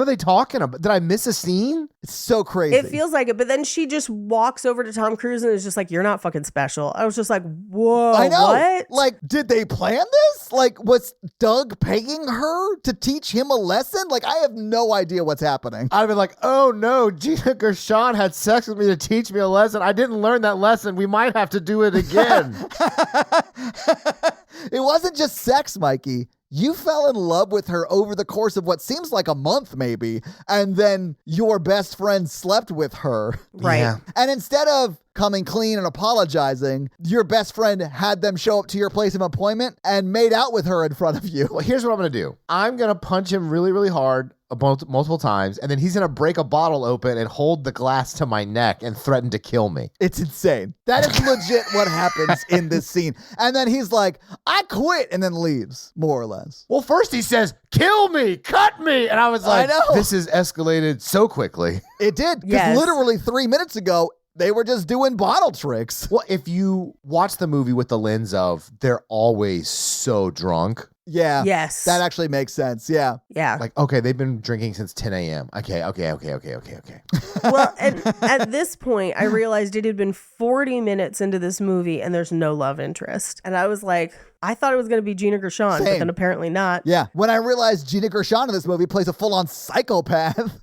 they talking about? Did I miss a scene? It's so crazy. It feels like it, but then she just walks over to Tom Cruise and is just like, "You're not fucking special." I was just like, "Whoa, I know. what?" Like, did they plan this? Like, was Doug paying her to teach him a lesson? Like, I have no idea what's happening. I'd been like, oh no, Gina Gershon had sex with me to teach me a lesson. I didn't learn that lesson. We might have to do it again. It wasn't just sex, Mikey. You fell in love with her over the course of what seems like a month, maybe, and then your best friend slept with her. Right. Yeah. And instead of coming clean and apologizing, your best friend had them show up to your place of employment and made out with her in front of you. Well, here's what I'm going to do. I'm going to punch him really, really hard multiple times, and then he's going to break a bottle open and hold the glass to my neck and threaten to kill me. It's insane. That is legit what happens in this scene. And then he's like, I quit, and then leaves, more or less. Well, first he says, kill me, cut me. And I was like, I know. This has escalated so quickly. It did. Because Yes. literally 3 minutes ago, they were just doing bottle tricks. Well, if you watch the movie with the lens of they're always so drunk, Yeah. Yes. That actually makes sense. Yeah. yeah. like, okay, they've been drinking since 10 a.m. Okay. Well, and at this point, I realized it had been 40 minutes into this movie and there's no love interest. And I was like, I thought it was going to be Gina Gershon, but Same. then apparently not. Yeah. When I realized Gina Gershon in this movie plays a full-on psychopath,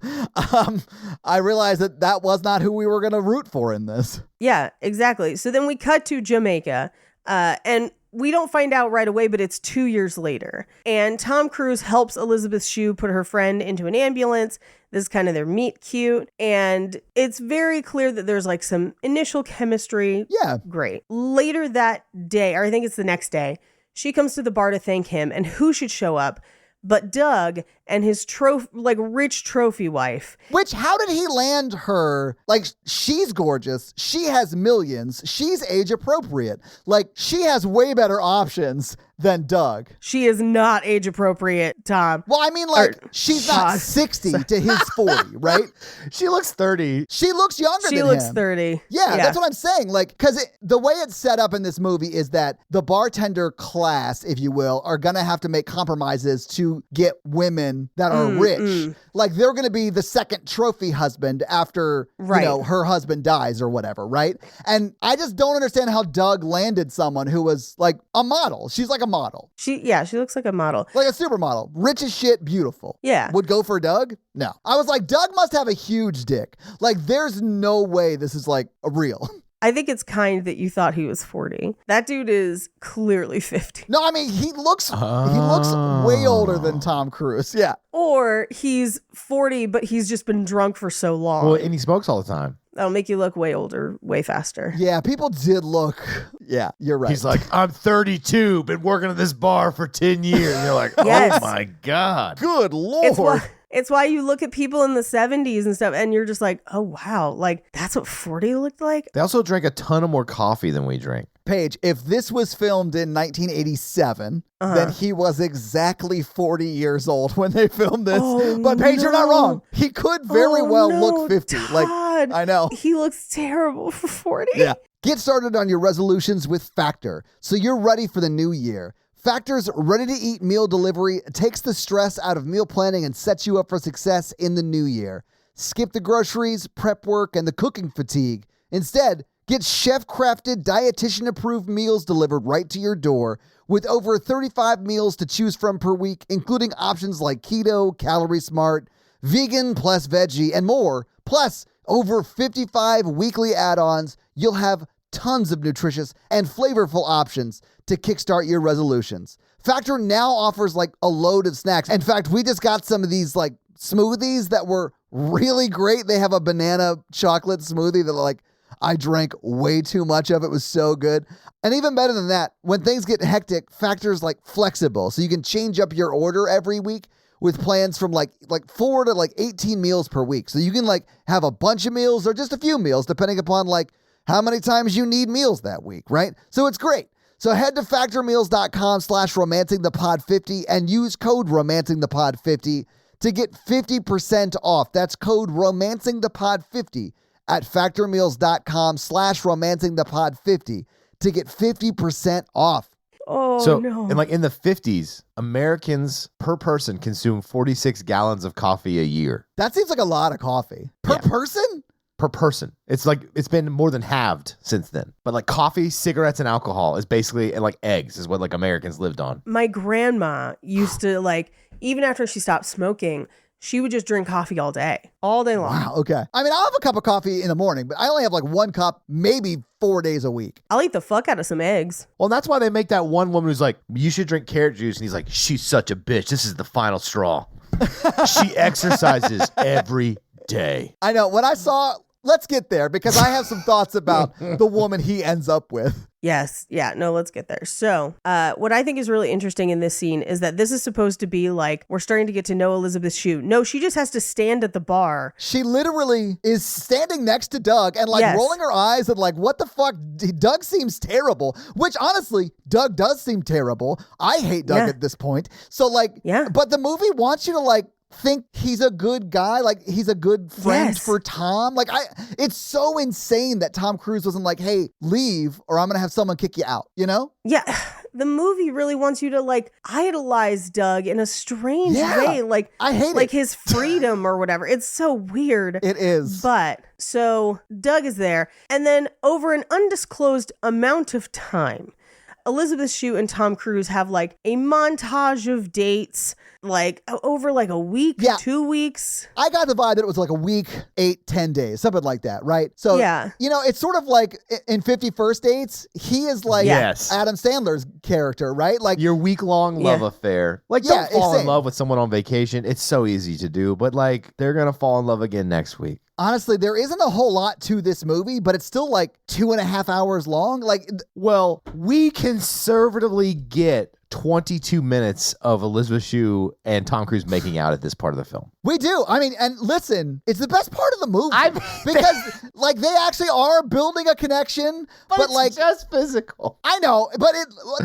I realized that was not who we were going to root for in this. Yeah, exactly. So then we cut to Jamaica, and we don't find out right away, but it's 2 years later. And Tom Cruise helps Elizabeth Shue put her friend into an ambulance. This is kind of their meet cute. And it's very clear that there's like some initial chemistry. Yeah. Great. Later that day, or I think it's the next day, she comes to the bar to thank him. And who should show up but Doug and his rich trophy wife? Which, how did he land her? Like, she's gorgeous. She has millions. She's age appropriate. Like, she has way better options than Doug. She is not age appropriate, Tom. Well, I mean, like, Or- she's not 60 to his 40, right? She looks 30. She looks younger She than looks him. 30. Yeah, that's what I'm saying. Like, because the way it's set up in this movie is that the bartender class, if you will, are going to have to make compromises to get women that are rich. Like, they're going to be the second trophy husband after, Right. you know, her husband dies or whatever, right? And I just don't understand how Doug landed someone who was like a model. She's like a model, She looks like a model. like a supermodel, rich as shit, beautiful. Yeah. Would go for Doug? No. I was like, Doug must have a huge dick. Like, there's no way this is like a real. I think it's kind that you thought he was 40. That dude is clearly 50. No, I mean, he looks way older than Tom Cruise. Yeah. Or he's 40, but he's just been drunk for so long. Well, and he smokes all the time. That'll make you look way older, way faster. Yeah, people did look. Yeah, you're right. He's like, I'm 32, been working at this bar for 10 years. And you're like, Yes. oh my God. good Lord. It's why you look at people in the 70s and stuff, and you're just like, oh, wow. Like, that's what 40 looked like? They also drink a ton of more coffee than we drink. Paige, if this was filmed in 1987, then he was exactly 40 years old when they filmed this. Oh, but Paige, you're not no. wrong. He could very well no, look 50. Like, Todd. I know. He looks terrible for 40. Yeah. Get started on your resolutions with Factor so you're ready for the new year. Factor's ready-to-eat meal delivery takes the stress out of meal planning and sets you up for success in the new year. Skip the groceries, prep work, and the cooking fatigue. Instead, get chef-crafted, dietitian-approved meals delivered right to your door with over 35 meals to choose from per week, including options like keto, calorie smart, vegan plus veggie, and more. Plus, over 55 weekly add-ons. You'll have tons of nutritious and flavorful options to kickstart your resolutions. Factor now offers like a load of snacks. In fact, we just got some of these like smoothies that were really great. They have a banana chocolate smoothie that like I drank way too much of. It was so good. And even better than that, when things get hectic, Factor's like flexible. So you can change up your order every week with plans from like 4 to like 18 meals per week. So you can like have a bunch of meals or just a few meals depending upon like how many times you need meals that week, right? So it's great. So head to factormeals.com/romancingthepod50 and use code romancingthepod50 to get 50% off. That's code romancingthepod50 at factormeals.com/romancingthepod50 to get 50% off. Oh, So, no. and like in the 50s, Americans per person consume 46 gallons of coffee a year. That seems like a lot of coffee. Per Yeah. person? Per person. It's like, it's been more than halved since then. But like coffee, cigarettes, and alcohol is basically, and like eggs is what like Americans lived on. My grandma used to like, even after she stopped smoking, she would just drink coffee all day long. Wow, okay. I mean, I'll have a cup of coffee in the morning, but I only have like one cup, maybe 4 days a week. I'll eat the fuck out of some eggs. Well, that's why they make that one woman who's like, you should drink carrot juice. And he's like, she's such a bitch. This is the final straw. She exercises every day. I know. When I saw let's get there because I have some thoughts about the woman he ends up with. Yes. Yeah. No, let's get there. So, what I think is really interesting in this scene is that this is supposed to be like we're starting to get to know Elizabeth Shue. No, she just has to stand at the bar. She literally is standing next to Doug and like Yes. rolling her eyes and like, what the fuck? Doug seems terrible, which honestly, Doug does seem terrible. I hate Doug Yeah. at this point. So like, Yeah. but the movie wants you to like, think he's a good guy, like he's a good friend Yes. for Tom. Like it's so insane that Tom Cruise wasn't like, hey, leave or I'm gonna have someone kick you out, you know? Yeah. The movie really wants you to like idolize Doug in a strange Yeah. way. Like, I hate like it. his freedom or whatever. It's so weird. It is. But so Doug is there. And then over an undisclosed amount of time, Elizabeth Shue and Tom Cruise have like a montage of dates, like over like a week, Yeah. 2 weeks. I got the vibe that it was like a week, 8-10 days, something like that, right? So, Yeah. you know, it's sort of like in 50 First Dates, he is like Yes. Adam Sandler's character, right? Like, Your week-long love Yeah. affair. Like, Yeah, don't fall in insane. love with someone on vacation. It's so easy to do, but like, they're gonna fall in love again next week. honestly, there isn't a whole lot to this movie, but it's still like 2.5 hours long. Like, Well, we conservatively get 22 minutes of Elizabeth Shue and Tom Cruise making out at this part of the film. we do. I mean, and listen, it's the best part of the movie I- because like they actually are building a connection, but it's like, just physical. I know, but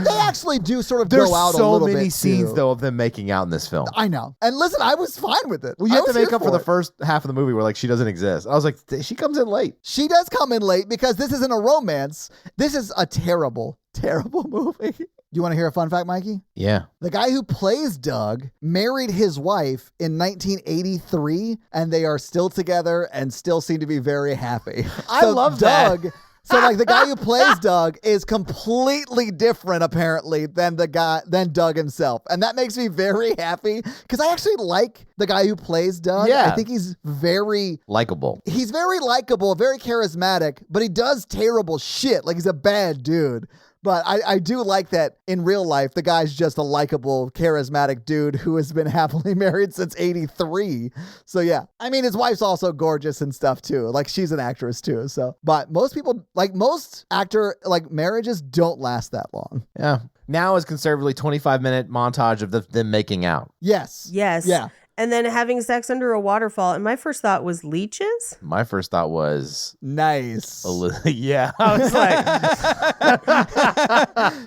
they actually do sort of There's go out a so little many bit scenes too. though of them making out in this film. I know. And listen, I was fine with it. Well, you I have to was make here up for the it. first half of the movie where like she doesn't exist. I was like, she comes in late. She does come in late because this isn't a romance. This is a terrible, terrible movie. You want to hear a fun fact, Mikey? Yeah. The guy who plays Doug married his wife in 1983, and they are still together and still seem to be very happy. I love that. Doug. So like the guy who plays Doug is completely different apparently than Doug himself. And that makes me very happy because I actually like the guy who plays Doug. Yeah. I think he's very Likeable. likable, very charismatic, but he does terrible shit. Like he's a bad dude. But I do like that in real life, the guy's just a likable, charismatic dude who has been happily married since 83. So yeah, I mean, his wife's also gorgeous and stuff too. Like she's an actress too. So, but most people, like most actor, like marriages don't last that long. Yeah. Now is conservatively 25-minute montage of them making out. Yes. Yes. Yeah. And then having sex under a waterfall. And my first thought was leeches. My first thought was, Nice. yeah. I was like,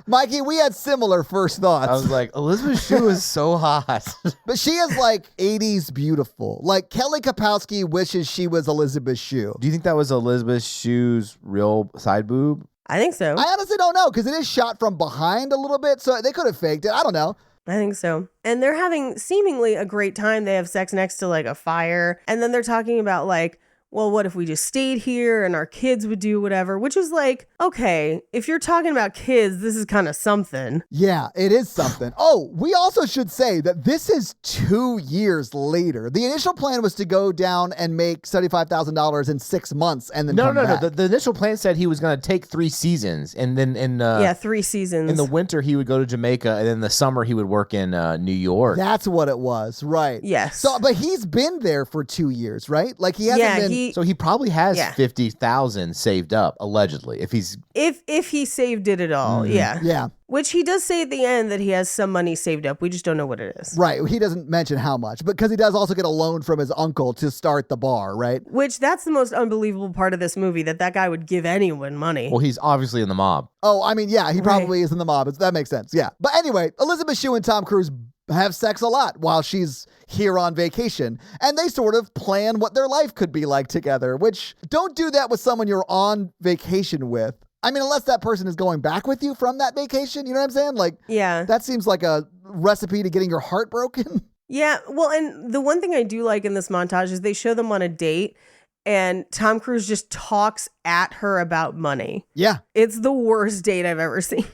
Mikey, we had similar first thoughts. I was like, Elizabeth Shue is so hot. But she is like 80s beautiful. Like Kelly Kapowski wishes she was Elizabeth Shue. Do you think that was Elizabeth Shue's real side boob? I think so. I honestly don't know because it is shot from behind a little bit, so they could have faked it. I don't know. I think so. And they're having seemingly a great time. They have sex next to like a fire. And then they're talking about like, well, what if we just stayed here and our kids would do whatever? Which is like, okay, if you're talking about kids, this is kind of something. Yeah, it is something. Oh, we also should say that this is 2 years later. The initial plan was to go down and make $75,000 in 6 months and then No. come back. The initial plan said he was going to take 3 seasons, and then Yeah, 3 seasons. in the winter he would go to Jamaica, and then the summer he would work in New York. That's what it was, right? Yes. So, but he's been there for 2 years, right? Like he hasn't yeah, been. So he probably has Yeah. 50,000 saved up, allegedly. If he's if he saved it at all, yeah. Yeah, Which he does say at the end that he has some money saved up. We just don't know what it is. right. He doesn't mention how much, but because he does also get a loan from his uncle to start the bar, right? Which that's the most unbelievable part of this movie, that guy would give anyone money. well, he's obviously in the mob. Oh, I mean, yeah, he Right. probably is in the mob. That makes sense. Yeah. But anyway, Elizabeth Shue and Tom Cruise have sex a lot while she's here on vacation. And they sort of plan what their life could be like together, which don't do that with someone you're on vacation with. I mean, unless that person is going back with you from that vacation. You know what I'm saying? Like, Yeah. that seems like a recipe to getting your heart broken. Yeah. Well, and the one thing I do like in this montage is they show them on a date and Tom Cruise just talks at her about money. Yeah. It's the worst date I've ever seen.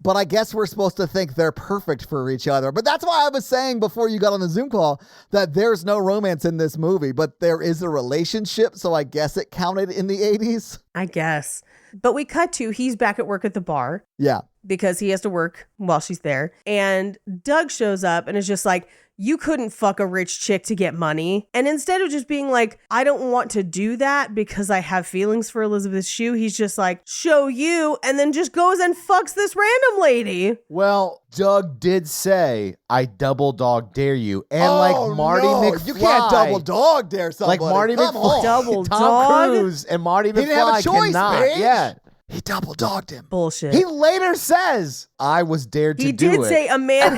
But I guess we're supposed to think they're perfect for each other. But that's why I was saying before you got on the Zoom call that there's no romance in this movie, but there is a relationship. So I guess it counted in the 80s. I guess. But we cut to he's back at work at the bar. Yeah. because he has to work while she's there. And Doug shows up and is just like, you couldn't fuck a rich chick to get money. And instead of just being like, I don't want to do that because I have feelings for Elizabeth Shue, he's just like, show you, and then just goes and fucks this random lady. Well, Doug did say, I double dog dare you. And like Marty McFly. You can't double dog dare somebody. Like Marty Come McFly. on. Double Tom dog? Cruise and Marty McFly He didn't have a choice, cannot. Paige. Yeah. He double dogged him. Bullshit. He later says, I was dared to He do it. did say a man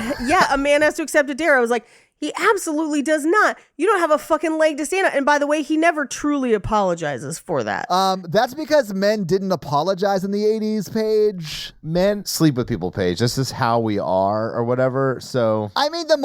has to accept a dare. I was like, he absolutely does not. You don't have a fucking leg to stand on. And by the way, he never truly apologizes for that. That's because men didn't apologize in the 80s, Paige. Men sleep with people, Paige. This is how we are or whatever. So I mean, the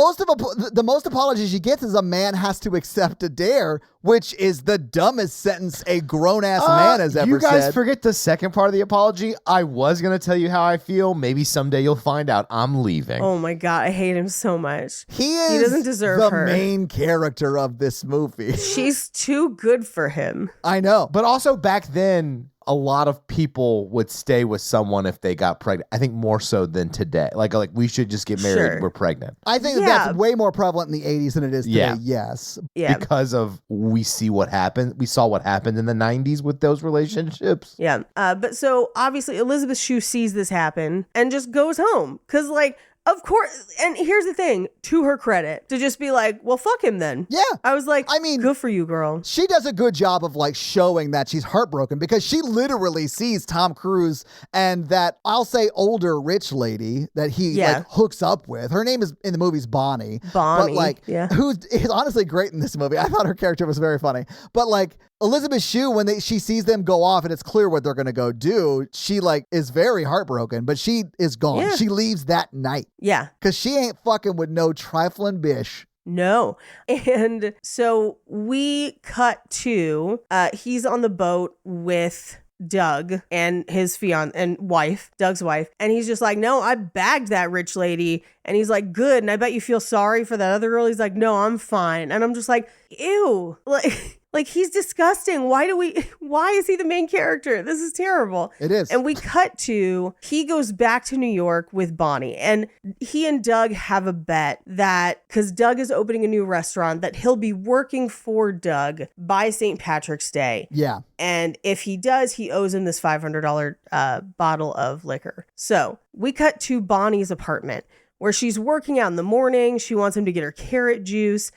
most apologies he gets is a man has to accept a dare, which is the dumbest sentence a grown-ass man has ever you guys said. forget the second part of the apology. I was going to tell you how I feel. Maybe someday you'll find out. I'm leaving. Oh my God, I hate him so much. He is doesn't deserve the her. main character of this movie. She's too good for him. I know. But also back then, a lot of people would stay with someone if they got pregnant. I think more so than today. Like we should just get married. Sure. We're pregnant. I think that Yeah. that's way more prevalent in the 80s than it is today, Yeah. yes. Yeah. Because of we saw what happened in the 90s with those relationships. Yeah. But so obviously Elizabeth Shue sees this happen and just goes home. Cause like, of course, and here's the thing, to her credit, to just be like, well, fuck him then. Yeah. I was like, I mean, good for you, girl. She does a good job of like showing that she's heartbroken because she literally sees Tom Cruise and that I'll say older rich lady that he like hooks up with. Her name is in the movie's Bonnie. Bonnie, But like, yeah. who is honestly great in this movie. I thought her character was very funny. But like Elizabeth Shue, when she sees them go off and it's clear what they're going to go do, she like is very heartbroken, but she is gone. Yeah. She leaves that night Yeah. because she ain't fucking with no trifling bish. No. And so we cut to, he's on the boat with Doug and his fiance and wife, Doug's wife. And he's just like, no, I bagged that rich lady. And he's like, good. And I bet you feel sorry for that other girl. He's like, no, I'm fine. And I'm just like, ew. Like he's disgusting. Why is he the main character? This is terrible. It is. And we cut to, he goes back to New York with Bonnie, and he and Doug have a bet that, because Doug is opening a new restaurant, that he'll be working for Doug by St. Patrick's Day. Yeah. And if he does, he owes him this $500 bottle of liquor. So we cut to Bonnie's apartment where she's working out in the morning. She wants him to get her carrot juice.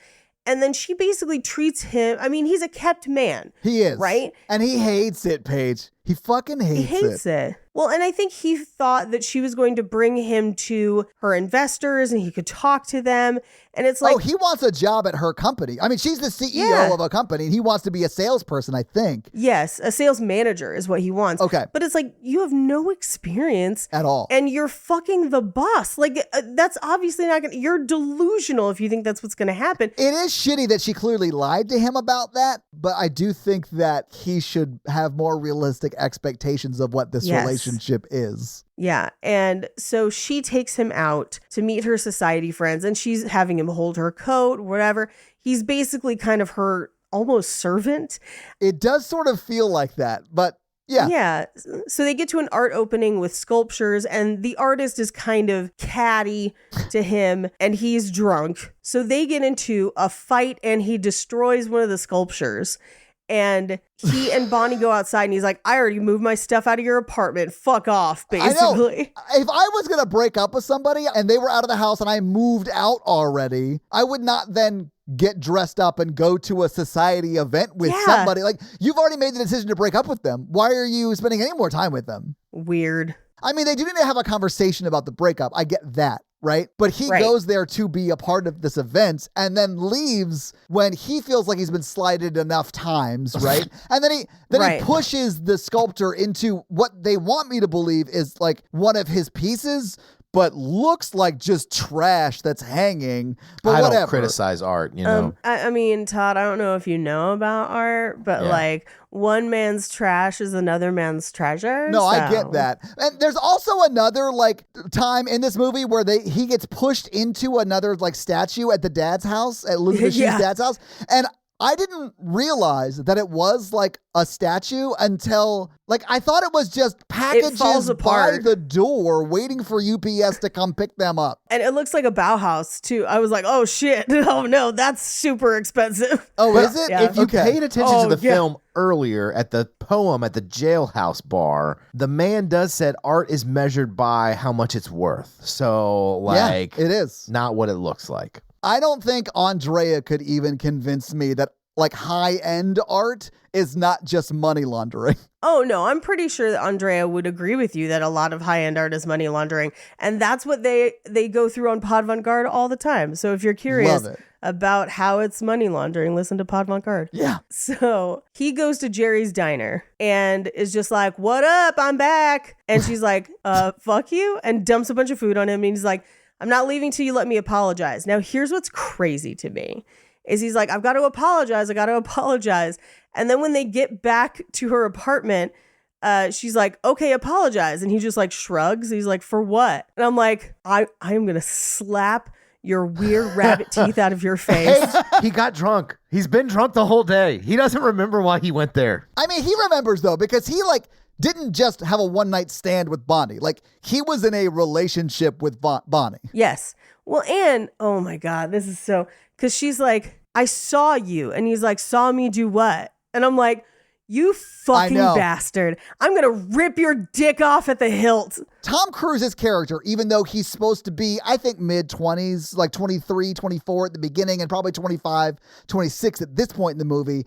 And then she basically treats him. I mean, he's a kept man. He is. Right? And he hates it, Paige. He fucking hates it. He hates it. Well, and I think he thought that she was going to bring him to her investors and he could talk to them. And it's like, oh, he wants a job at her company. I mean, she's the CEO Yeah. of a company and he wants to be a salesperson, I think. yes, a sales manager is what he wants. Okay. But it's like, you have no experience At all. and you're fucking the boss. Like, that's obviously not going to, you're delusional if you think that's what's going to happen. It is shitty that she clearly lied to him about that, but I do think that he should have more realistic expectations of what this Yes. relationship is. Yeah. And so she takes him out to meet her society friends and she's having him hold her coat, whatever. He's basically kind of her almost servant. It does sort of feel like that, but yeah. Yeah. So they get to an art opening with sculptures and the artist is kind of catty to him and he's drunk. So they get into a fight and he destroys one of the sculptures. And he and Bonnie go outside and he's like, I already moved my stuff out of your apartment. Fuck off, I know. basically. If I was going to break up with somebody and they were out of the house and I moved out already, I would not then get dressed up and go to a society event with Yeah. somebody. Like, you've already made the decision to break up with them. Why are you spending any more time with them? Weird. I mean, they do need to have a conversation about the breakup. I get that, right? But he Right. goes there to be a part of this event and then leaves when he feels like he's been slighted enough times, right? And then he Right. pushes the sculptor into what they want me to believe is like one of his pieces, but looks like just trash that's hanging. But I whatever. don't criticize art, you know. I mean, Todd, I don't know if you know about art, but Yeah. like one man's trash is another man's treasure. No, I so- get that. And there's also another like time in this movie where he gets pushed into another like statue at the dad's house, at Elizabeth Shue's Yeah. dad's house. And I didn't realize that it was like a statue until like I thought it was just packages falls by apart. the door waiting for UPS to come pick them up. And it looks like a Bauhaus too. I was like, oh shit. Oh no, that's super expensive. Oh, is it? Yeah. If you Okay. paid attention Oh, to the yeah. film earlier at the poem at the jailhouse bar, the man does said art is measured by how much it's worth. So like Yeah, it is. not what it looks like. I don't think Andrea could even convince me that like high-end art is not just money laundering. Oh no, I'm pretty sure that Andrea would agree with you that a lot of high-end art is money laundering. And that's what they go through on Podvantgarde all the time. So if you're curious Love it. about how it's money laundering, listen to Podvantgarde. Yeah. So he goes to Jerry's diner and is just like, what up? I'm back. And she's like, fuck you. And dumps a bunch of food on him. And he's like, I'm not leaving till you let me apologize. Now, here's what's crazy to me is he's like, I've got to apologize. I got to apologize. And then when they get back to her apartment, she's like, okay, apologize. And he just like shrugs. He's like, for what? And I'm like, I am going to slap your weird rabbit teeth out of your face. Hey, he got drunk. He's been drunk the whole day. He doesn't remember why he went there. I mean, he remembers though because he like didn't just have a one-night stand with Bonnie. Like he was in a relationship with Bonnie. Yes. Well, and oh my God, this is so, because she's like, I saw you. And he's like, saw me do what? And I'm like, you fucking know. bastard. I'm going to rip your dick off at the hilt. Tom Cruise's character, even though he's supposed to be, I think, mid-20s, like 23, 24 at the beginning and probably 25, 26 at this point in the movie,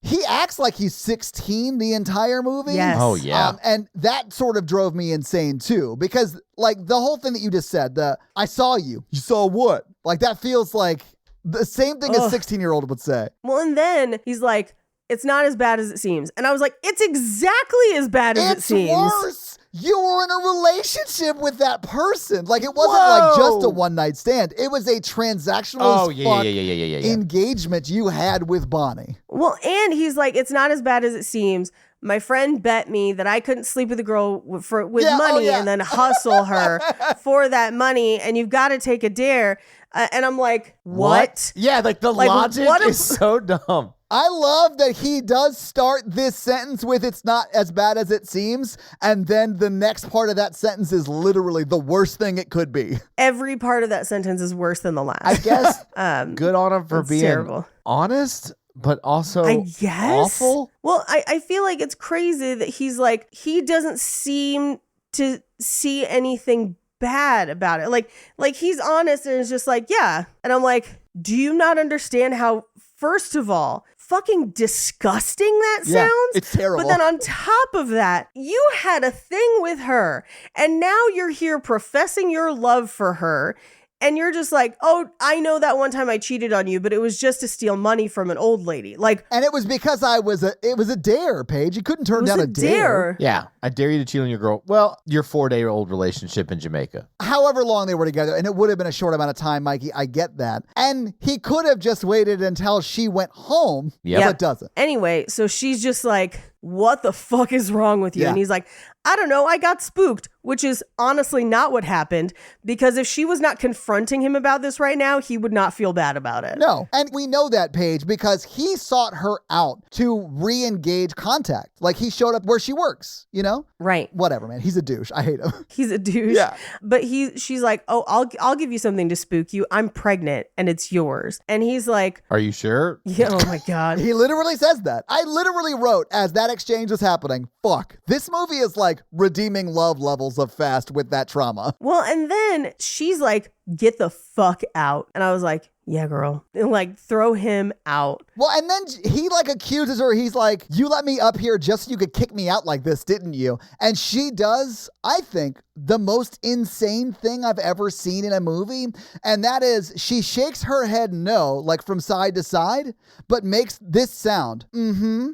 he acts like he's 16 the entire movie. Yes. Oh, yeah. And that sort of drove me insane too, because like the whole thing that you just said, I saw you. You saw what? Like that feels like the same thing a Ugh. 16-year-old would say. Well, and then he's like, it's not as bad as it seems. And I was like, it's exactly as bad as it It's seems. worse. You were in a relationship with that person. Like it wasn't like just a one-night stand. It was a transactional as fuck engagement you had with Bonnie. Well, and he's like, it's not as bad as it seems. My friend bet me that I couldn't sleep with a girl with Yeah, money yeah. and then hustle her for that money. And you've got to take a dare. And I'm like, what? Yeah, like the Like, logic what is so dumb. I love that he does start this sentence with "it's not as bad as it seems," and then the next part of that sentence is literally the worst thing it could be. Every part of that sentence is worse than the last. I guess Um, good on him for it's being terrible. honest, but also I guess. awful. Well, I feel like it's crazy that he's like, he doesn't seem to see anything bad about it. Like he's honest and it's just like, yeah. And I'm like, do you not understand how, first of all, fucking disgusting that Yeah, sounds? it's terrible. But then on top of that, you had a thing with her and now you're here professing your love for her. And you're just like, oh, I know that one time I cheated on you, but it was just to steal money from an old lady. Like, And it was because it was a dare, Paige. You couldn't it turn was down a a dare. dare. Yeah, I dare you to cheat on your girl. Well, your 4-day-old relationship in Jamaica. However long they were together, and it would have been a short amount of time, Mikey. I get that. And he could have just waited until she went home, Yep. but doesn't. Anyway, so she's just like, what the fuck is wrong with you? Yeah. And he's like, I don't know, I got spooked, which is honestly not what happened, because if she was not confronting him about this right now, he would not feel bad about it. No. And we know that, Paige, because he sought her out to re-engage contact. Like he showed up where she works, you know? Right. Whatever, man. He's a douche. I hate him. He's a douche. Yeah. But she's like, oh, I'll give you something to spook you. I'm pregnant and it's yours. And he's like, Are you sure? yeah, oh my God. He literally says that. I literally wrote as that exchange was happening, fuck, this movie is like redeeming love levels of Fast with that trauma. Well, and then she's like, get the fuck out. And I was like, yeah, girl. And like, throw him out. Well, and then he like accuses her. He's like, you let me up here just so you could kick me out like this, didn't you? And she does, I think, the most insane thing I've ever seen in a movie. And that is she shakes her head no, like from side to side, but makes this sound. Mm-hmm.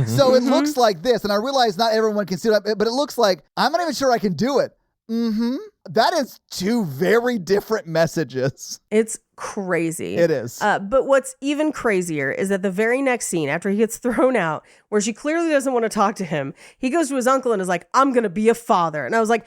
So it looks like this. And I realize not everyone can see it, but it looks like, I'm not even sure I can do it. Mm-hmm. That is two very different messages. It's crazy. It is. But what's even crazier is that the very next scene, after he gets thrown out, where she clearly doesn't want to talk to him, he goes to his uncle and is like, I'm going to be a father. And I was like,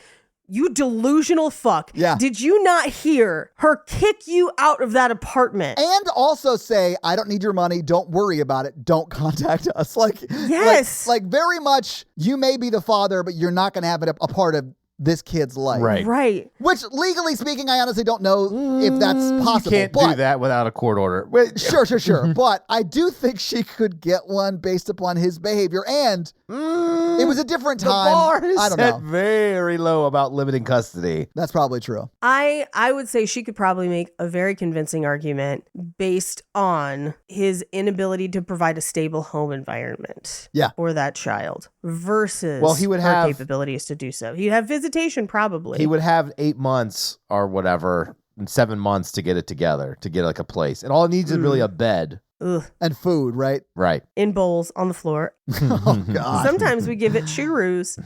You delusional fuck. Yeah. Did you not hear her kick you out of that apartment? And also say, I don't need your money. Don't worry about it. Don't contact us. Yes. Like very much, you may be the father, but you're not going to have it a part of this kid's life. Right. Right. Which, legally speaking, I honestly don't know if that's possible. You can't do that without a court order. Sure. But I do think she could get one based upon his behavior. And it was a different The time. bar is I don't set know. very low about limiting custody. That's probably true. I would say she could probably make a very convincing argument based on his inability to provide a stable home environment for that child versus Well, he would her have- capabilities to do so. He'd have visitation probably. He would have 8 months or whatever, and 7 months to get it together, to get like a place. And all it needs is really a bed. Ugh, And food, right? Right. in bowls on the floor. Oh, God. Sometimes we give it churros.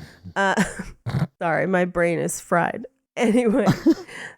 Sorry, my brain is fried. Anyway,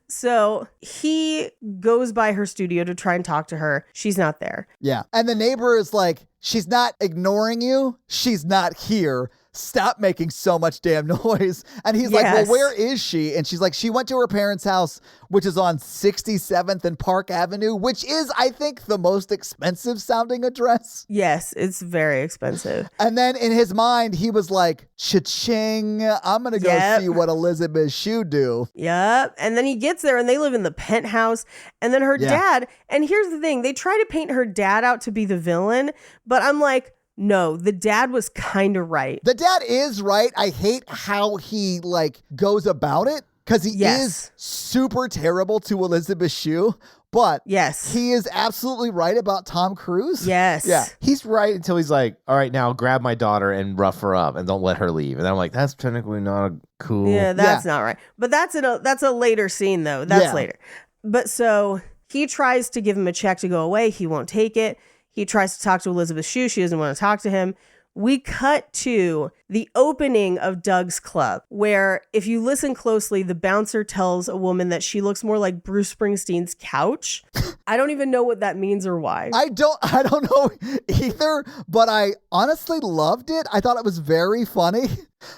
so he goes by her studio to try and talk to her. She's not there. Yeah. And the neighbor is like, she's not ignoring you. She's not here. Stop making so much damn noise. And he's like, well, Yes. where is she? And she's like, she went to her parents' house, which is on 67th and Park Avenue, which is, I think, the most expensive sounding address. Yes, it's very expensive. And then in his mind, he was like, cha-ching, I'm going to go Yep. see what Elizabeth Shue do. Yep. And then he gets there and they live in the penthouse. And then her Yeah. dad, and here's the thing, they try to paint her dad out to be the villain, but I'm like, no, the dad was kind of right. The dad is right. I hate how he like goes about it because he Yes. is super terrible to Elizabeth Shue, but Yes. he is absolutely right about Tom Cruise. Yes. Yeah. He's right until he's like, all right, now grab my daughter and rough her up and don't let her leave. And then I'm like, that's technically not cool. Yeah, that's not right. But that's a later scene though. That's Yeah. later. But so he tries to give him a check to go away. He won't take it. He tries to talk to Elizabeth Shue. She doesn't want to talk to him. We cut to the opening of Doug's club, where if you listen closely, the bouncer tells a woman that she looks more like Bruce Springsteen's couch. I don't even know what that means or why. I don't know either, but I honestly loved it. I thought it was very funny.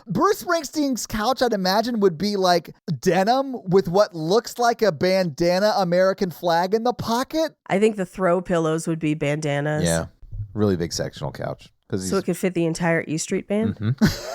Bruce Springsteen's couch, I'd imagine, would be like denim with what looks like a bandana American flag in the pocket. I think the throw pillows would be bandanas. Yeah. Really big sectional couch. So it could fit the entire E Street Band.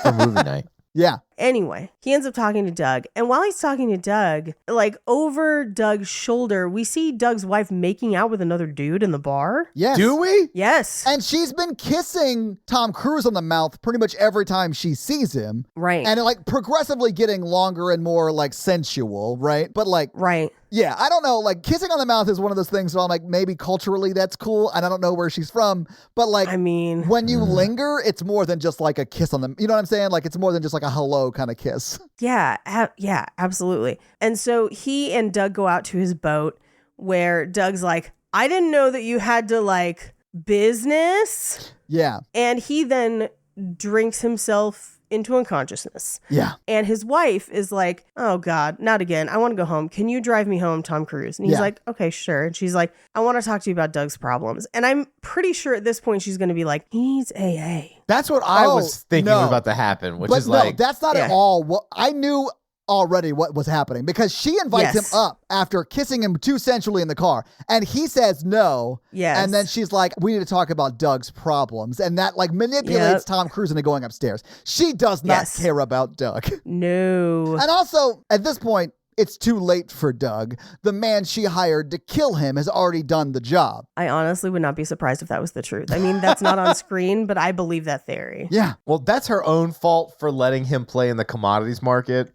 For movie night. Yeah. Anyway, he ends up talking to Doug. And while he's talking to Doug, like over Doug's shoulder, we see Doug's wife making out with another dude in the bar. Yes. Do we? Yes. And she's been kissing Tom Cruise on the mouth pretty much every time she sees him. Right. And like progressively getting longer and more like sensual, right? But like, Right. yeah, I don't know. Like kissing on the mouth is one of those things where I'm like, maybe culturally that's cool. And I don't know where she's from. But like, I mean, when you linger, it's more than just like a kiss on them. You know what I'm saying? Like it's more than just like a hello kind of kiss. yeah, yeah, absolutely. And so he and Doug go out to his boat where Doug's like, I didn't know that you had to like business. Yeah. And he then drinks himself into unconsciousness. Yeah. And his wife is like, oh God, not again. I want to go home. Can you drive me home, Tom Cruise? And he's Yeah. like, okay, sure. And she's like, I want to talk to you about Doug's problems. And I'm pretty sure at this point she's going to be like, he needs AA. That's what I Oh, was thinking no. was about to happen, which But is no, like, that's not at Yeah. all what I knew already what was happening because she invites Yes. him up after kissing him too sensually in the car and he says no. Yes. And then she's like, we need to talk about Doug's problems. And that like manipulates Yep. Tom Cruise into going upstairs. She does not Yes. care about Doug. No. And also at this point, it's too late for Doug. The man she hired to kill him has already done the job. I honestly would not be surprised if that was the truth. I mean, that's not on screen, but I believe that theory. Yeah. well, that's her own fault for letting him play in the commodities market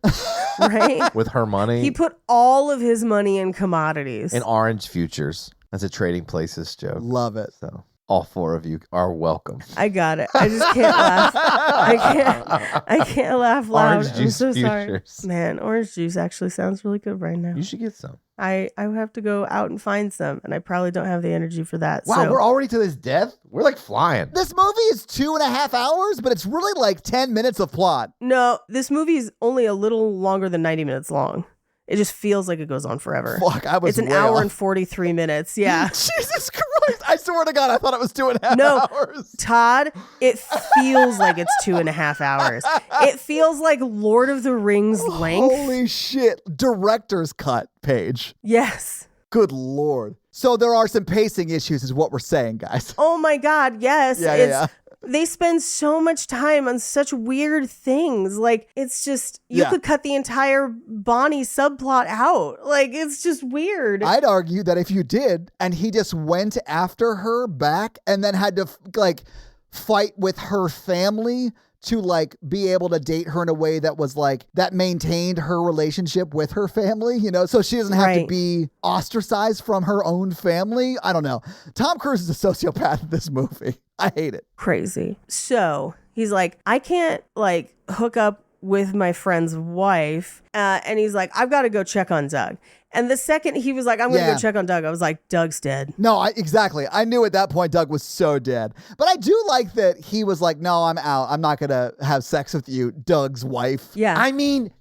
Right? with her money He put all of his money in commodities. in orange futures. That's a trading places joke. Love it. So all 4 of you are welcome. I got it. I just can't laugh. I can't laugh loud. Orange I'm juice so sorry. futures. Man, orange juice actually sounds really good right now. You should get some. I have to go out and find some, and I probably don't have the energy for that. Wow, so. we're already to this death? We're like flying. This movie is 2.5 hours, but it's really like 10 minutes of plot. No, this movie is only a little longer than 90 minutes long. It just feels like it goes on forever. Fuck, I was It's an way hour off. and 43 minutes. Yeah. Jesus Christ. I swear to God, I thought it was 2.5 No. hours. Todd, it feels like it's 2.5 hours. It feels like Lord of the Rings length. Holy shit. Director's cut page. Yes. Good Lord. So there are some pacing issues is what we're saying, guys. Oh my God, yes. Yeah. They spend so much time on such weird things. Like, it's just, you Yeah. could cut the entire Bonnie subplot out. Like, it's just weird. I'd argue that if you did, and he just went after her back and then had to like fight with her family to like be able to date her in a way that was like that maintained her relationship with her family, you know, so she doesn't have to Right. be ostracized from her own family. I don't know. Tom Cruise is a sociopath in this movie. I hate it. Crazy. So he's like, I can't like hook up with my friend's wife. And he's like, I've got to go check on Doug. And the second he was like, I'm going to Yeah. go check on Doug, I was like, Doug's dead. No, exactly. I knew at that point Doug was so dead. But I do like that he was like, no, I'm out. I'm not going to have sex with you, Doug's wife. Yeah. I mean,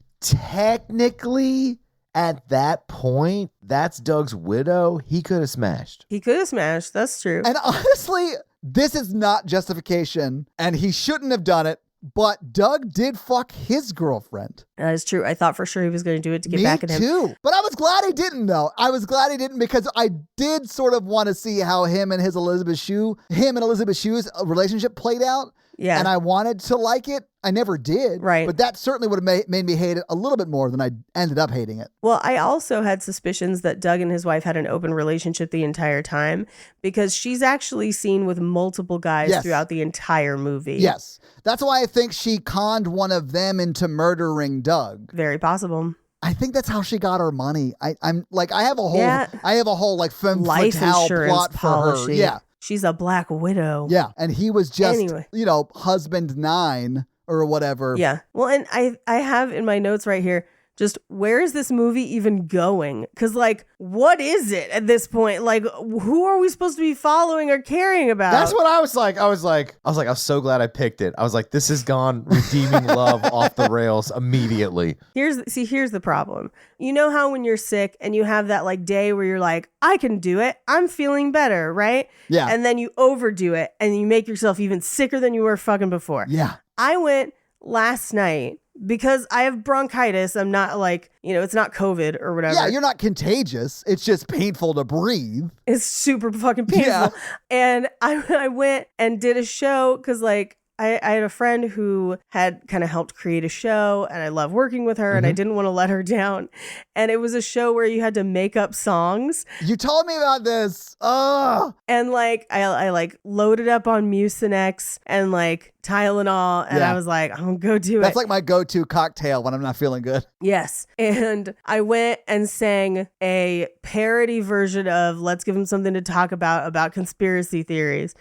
technically, at that point, that's Doug's widow. He could have smashed. He could have smashed. That's true. And honestly, this is not justification, and he shouldn't have done it. But Doug did fuck his girlfriend. That is true. I thought for sure he was going to do it to get Me back at him. too. But I was glad he didn't, though. I was glad he didn't because I did sort of want to see how him and Elizabeth Shue's relationship played out. Yeah. And I wanted to like it. I never did. Right. But that certainly would have made me hate it a little bit more than I ended up hating it. Well, I also had suspicions that Doug and his wife had an open relationship the entire time because she's actually seen with multiple guys Yes. throughout the entire movie. Yes. That's why I think she conned one of them into murdering Doug. Very possible. I think that's how she got her money. I'm like, I have a whole Yeah. like femme Life fatale insurance plot for her. policy. Yeah. She's a black widow. Yeah. And he was just, Anyway. husband 9 or whatever. Yeah. Well, and I have in my notes right here, just where is this movie even going? Because, like, what is it at this point? Like, who are we supposed to be following or caring about? That's what I was like. I was so glad I picked it. I was like, this has gone redeeming love off the rails immediately. Here's the problem. You know how when you're sick and you have that like day where you're like, I can do it. I'm feeling better, right? Yeah. And then you overdo it and you make yourself even sicker than you were fucking before. Yeah. I went last night because I have bronchitis. I'm not like, it's not COVID or whatever. Yeah, you're not contagious. It's just painful to breathe. It's super fucking painful. Yeah. And I went and did a show because like I had a friend who had kind of helped create a show and I love working with her and I didn't want to let her down. And it was a show where you had to make up songs. You told me about this. Oh, And like I like loaded up on Mucinex and like Tylenol and Yeah. I was like, I'm gonna go do that's it. like my go-to cocktail when I'm not feeling good. Yes. And I went and sang a parody version of Let's Give Him Something to Talk About conspiracy theories.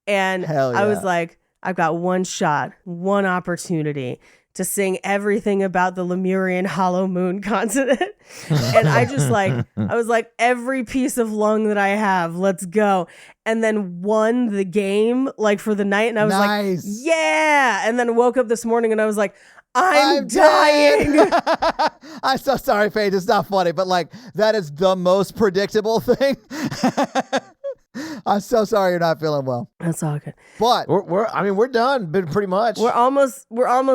And Hell I was yeah. like, I've got one shot, one opportunity to sing everything about the Lemurian hollow moon continent. And I was like, every piece of lung that I have, let's go. And then won the game like for the night. And I was Nice. like, yeah. And then woke up this morning and I was like, I'm dead. dying. I'm so sorry, Paige. It's not funny, but like that is the most predictable thing. I'm so sorry you're not feeling well. That's all good. But We're done, but pretty much. We're almost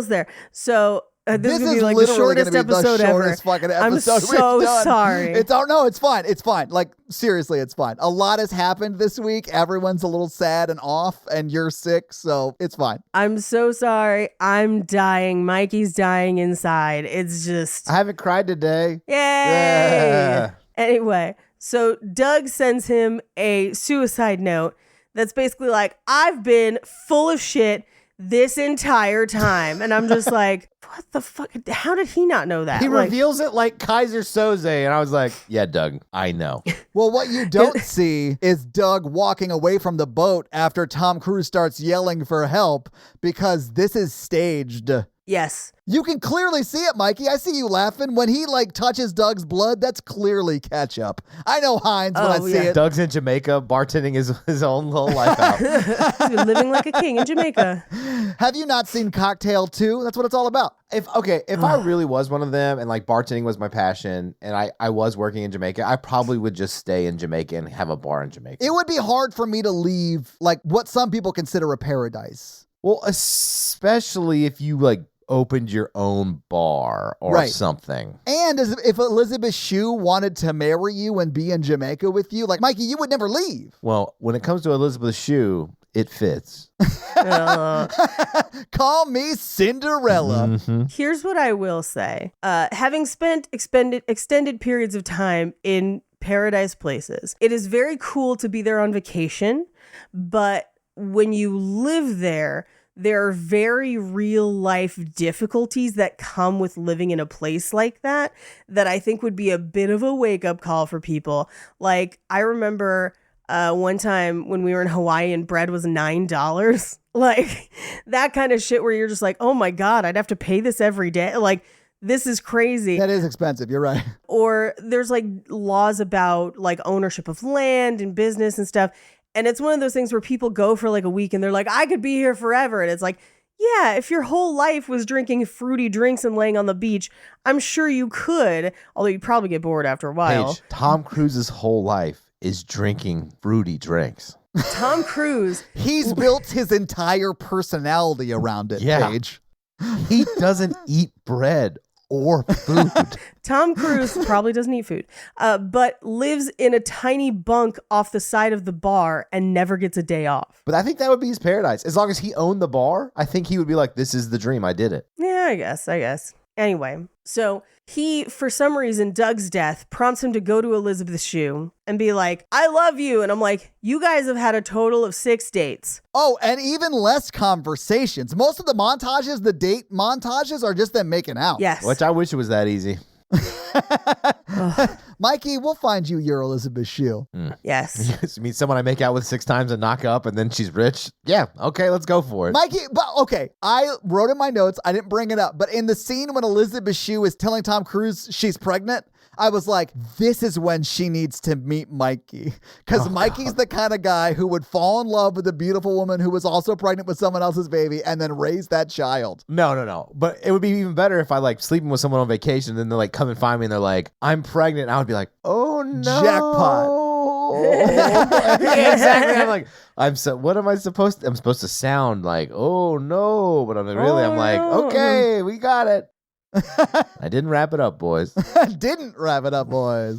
there. So this is gonna be like the literally shortest gonna be episode the shortest ever. fucking I'm episode so we've done. sorry. It's fine. It's fine. Like seriously, it's fine. A lot has happened this week. Everyone's a little sad and off, and you're sick, so it's fine. I'm so sorry. I'm dying. Mikey's dying inside. It's just I haven't cried today. yay. Yeah. Anyway, so Doug sends him a suicide note that's basically like, I've been full of shit this entire time. And I'm just like, what the fuck? How did he not know that? He Like, reveals it like Kaiser Soze, and I was like, yeah, Doug, I know. Well, what you don't see is Doug walking away from the boat after Tom Cruise starts yelling for help because this is staged. Yes. You can clearly see it, Mikey. I see you laughing. When he like touches Doug's blood, that's clearly ketchup. I know Heinz when I see it. Doug's in Jamaica bartending his own little life out. He's been living like a king in Jamaica. Have you not seen Cocktail 2? That's what it's all about. If I really was one of them and like bartending was my passion and I was working in Jamaica, I probably would just stay in Jamaica and have a bar in Jamaica. It would be hard for me to leave like what some people consider a paradise. Well, especially if you like opened your own bar or something. And if Elizabeth Shue wanted to marry you and be in Jamaica with you, like Mikey, you would never leave. Well, when it comes to Elizabeth Shue, it fits. Call me Cinderella. Mm-hmm. Here's what I will say. Having spent extended periods of time in paradise places, it is very cool to be there on vacation, but when you live there are very real life difficulties that come with living in a place like that I think would be a bit of a wake up call for people. Like, I remember one time when we were in Hawaii and bread was $9, like that kind of shit where you're just like, oh my God, I'd have to pay this every day. Like, this is crazy. That is expensive. You're right. Or there's like laws about like ownership of land and business and stuff. And it's one of those things where people go for like a week and they're like, I could be here forever. And it's like, yeah, if your whole life was drinking fruity drinks and laying on the beach, I'm sure you could, although you'd probably get bored after a while. Paige, Tom Cruise's whole life is drinking fruity drinks. Tom Cruise. He's built his entire personality around it, Paige. He doesn't eat bread or food. Tom Cruise probably doesn't eat food, but lives in a tiny bunk off the side of the bar and never gets a day off. But I think that would be his paradise. As long as he owned the bar, I think he would be like, this is the dream. I did it. Yeah, I guess. Anyway, so he, for some reason, Doug's death prompts him to go to Elizabeth Shue and be like, I love you. And I'm like, you guys have had a total of 6 dates. Oh, and even less conversations. Most of the montages, the date montages, are just them making out. Yes. Which I wish it was that easy. Mikey, we'll find you your Elizabeth Shue. Yes. You mean someone I make out with 6 times and knock up and then she's rich? Yeah, okay, let's go for it. Mikey, but okay, I wrote in my notes, I didn't bring it up, but in the scene when Elizabeth Shue is telling Tom Cruise she's pregnant, I was like, this is when she needs to meet Mikey. Because Mikey's the kind of guy who would fall in love with a beautiful woman who was also pregnant with someone else's baby and then raise that child. No. But it would be even better if I like sleeping with someone on vacation and then they like come and find me and they're like, I'm pregnant. And I would be like, oh no. Jackpot. Yeah, exactly. I'm like, what am I supposed to? I'm supposed to sound like, oh no. But I'm like, okay, we got it. I didn't wrap it up, boys.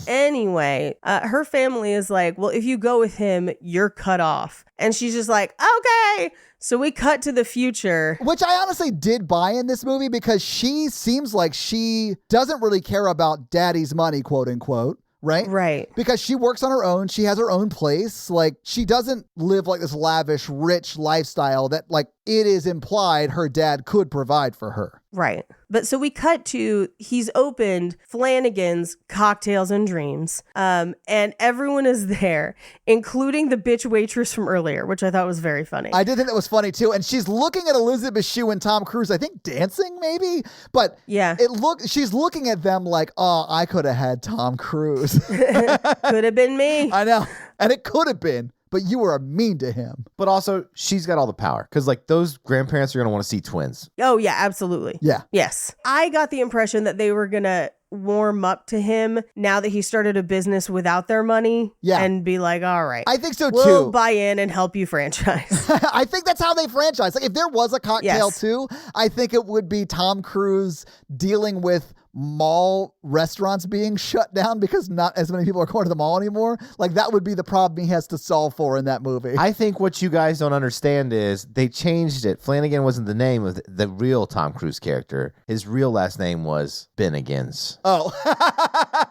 Anyway, her family is like, well, if you go with him, you're cut off. And she's just like, okay. So we cut to the future. Which I honestly did buy in this movie because she seems like she doesn't really care about daddy's money, quote unquote. Right? Because she works on her own. She has her own place. Like, she doesn't live like this lavish, rich lifestyle that, like, it is implied her dad could provide for her. Right. But so we cut to, he's opened Flanagan's Cocktails and Dreams. And everyone is there, including the bitch waitress from earlier, which I thought was very funny. I did think that was funny too. And she's looking at Elizabeth Shue and Tom Cruise, I think dancing maybe. But yeah, she's looking at them like, oh, I could have had Tom Cruise. Could have been me. I know. And it could have been. But you were mean to him. But also, she's got all the power. Because, like, those grandparents are going to want to see twins. Oh, yeah, absolutely. Yeah. Yes. I got the impression that they were going to warm up to him now that he started a business without their money. Yeah. And be like, all right. I think so, we'll too. buy in and help you franchise. I think that's how they franchise. Like, if there was a Cocktail 2, I think it would be Tom Cruise dealing with mall restaurants being shut down because not as many people are going to the mall anymore. Like, that would be the problem he has to solve for in that movie. I think what you guys don't understand is they changed it. Flanagan wasn't the name of the real Tom Cruise character. His real last name was Bennigan's. Oh.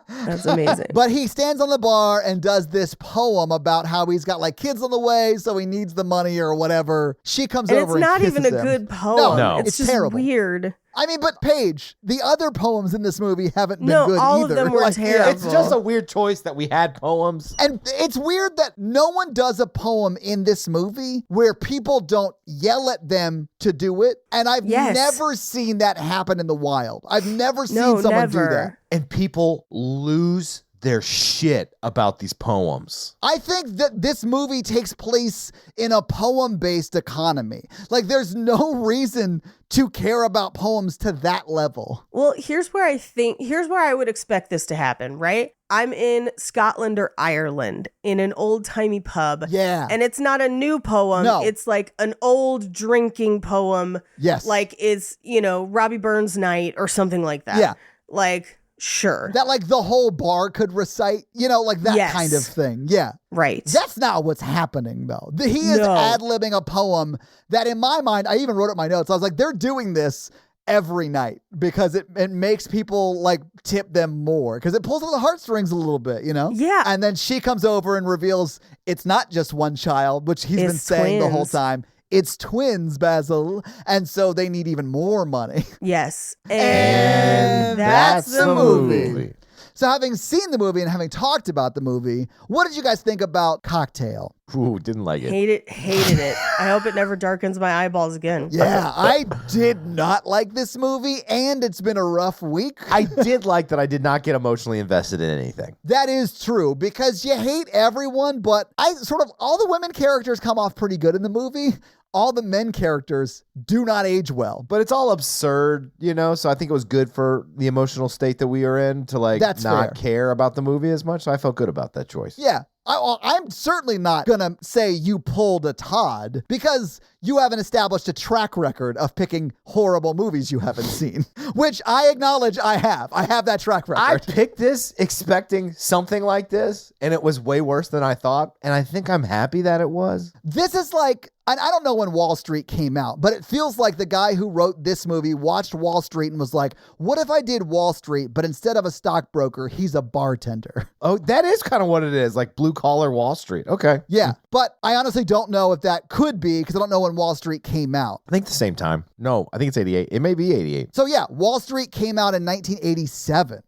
That's amazing. But he stands on the bar and does this poem about how he's got like kids on the way, so he needs the money or whatever. She comes over and it's not kisses even a him. good poem. No. It's just terrible. weird. I mean, but Paige, the other poems in this movie haven't been No, good all either. of them were Like, terrible. It's just a weird choice that we had poems. And it's weird that no one does a poem in this movie where people don't yell at them to do it. And I've Yes. never seen that happen in the wild. I've never seen No, someone do that. never. And people lose their shit about these poems. I think that this movie takes place in a poem-based economy. Like, there's no reason to care about poems to that level. Well, here's where I would expect this to happen, right? I'm in Scotland or Ireland in an old-timey pub. Yeah. And it's not a new poem. No. It's like an old drinking poem. Yes. Like it's, Robbie Burns Night or something like that. Yeah. Like, sure. that, like, the whole bar could recite, like that Yes. kind of thing. Yeah. Right. That's not what's happening, though. He is No. ad-libbing a poem that, in my mind, I even wrote it in my notes. I was like, they're doing this every night because it makes people, like, tip them more because it pulls on the heartstrings a little bit, Yeah. And then she comes over and reveals it's not just one child, which he's been It's saying the whole twins. time. It's twins, Basil. And so they need even more money. Yes. And that's the movie. movie. So having seen the movie and having talked about the movie, what did you guys think about Cocktail? Ooh, didn't like it. Hated it. I hope it never darkens my eyeballs again. Yeah, I did not like this movie, and it's been a rough week. I did like that I did not get emotionally invested in anything. That is true, because you hate everyone, but all the women characters come off pretty good in the movie. All the men characters do not age well. But it's all absurd, so I think it was good for the emotional state that we are in to That's not fair. care about the movie as much. So I felt good about that choice. Yeah. I'm certainly not going to say you pulled a Todd because you haven't established a track record of picking horrible movies you haven't seen, which I acknowledge I have. I have that track I record. picked this expecting something like this, and it was way worse than I thought. And I think I'm happy that it was. This is like, and I don't know when Wall Street came out, but it feels like the guy who wrote this movie watched Wall Street and was like, what if I did Wall Street, but instead of a stockbroker, he's a bartender? Oh, that is kind of what it is, like blue collar Wall Street. Okay. Yeah, but I honestly don't know if that could be because I don't know when Wall Street came out. I think the same time. No, I think it's 88. It may be 88. So yeah, Wall Street came out in 1987.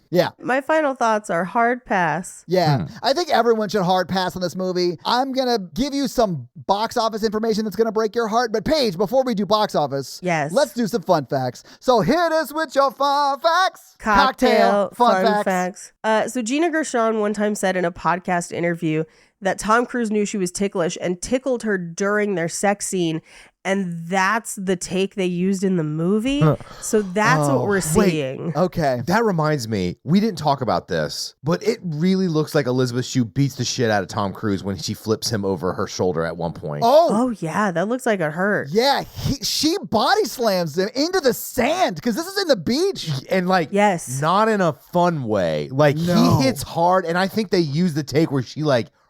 Yeah. My final thoughts are hard pass. Yeah, I think everyone should hard pass on this movie. I'm going to give you some box office information that's going to break your heart. But Paige, before we do box office, Yes. let's do some fun facts. So hit us with your fun facts. Cocktail fun facts. So Gina Gershon one time said in a podcast interview that Tom Cruise knew she was ticklish and tickled her during their sex scene. And that's the take they used in the movie. So that's what we're seeing. Okay. That reminds me, we didn't talk about this, but it really looks like Elizabeth Shue beats the shit out of Tom Cruise when she flips him over her shoulder at one point. Oh, yeah. That looks like it hurt. Yeah, she body slams him into the sand because this is in the beach. And Yes. not in a fun way. Like No. he hits hard, and I think they used the take where she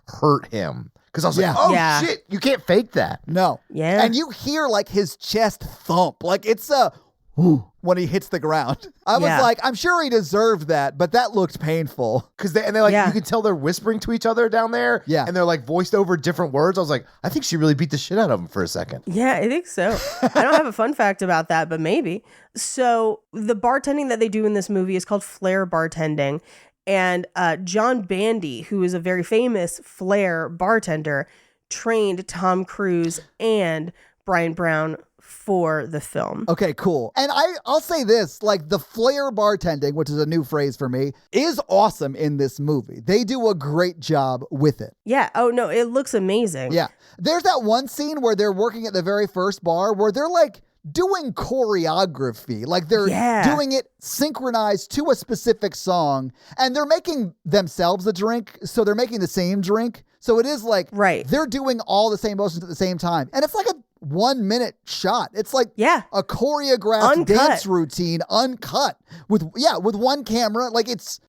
hurt him. Because I was Yeah. like, oh Yeah. shit, you can't fake that. No. Yeah. And you hear his chest thump. Like it's when he hits the ground. I was Yeah. like, I'm sure he deserved that, but that looked painful. Because they're Yeah. you can tell they're whispering to each other down there. Yeah. And they're voiced over different words. I was like, I think she really beat the shit out of him for a second. Yeah, I think so. I don't have a fun fact about that, but maybe. So the bartending that they do in this movie is called flair bartending. And John Bandy, who is a very famous flair bartender, trained Tom Cruise and Brian Brown for the film. Okay, cool. And I'll say this, the flair bartending, which is a new phrase for me, is awesome in this movie. They do a great job with it. Yeah. Oh, no, it looks amazing. Yeah. There's that one scene where they're working at the very first bar where they're doing choreography. They're Yeah. doing it synchronized to a specific song, and they're making themselves a drink, so they're making the same drink. So it is Right. they're doing all the same motions at the same time. And it's a 1-minute shot. It's Yeah. a choreographed Uncut. dance routine, uncut with one camera. It's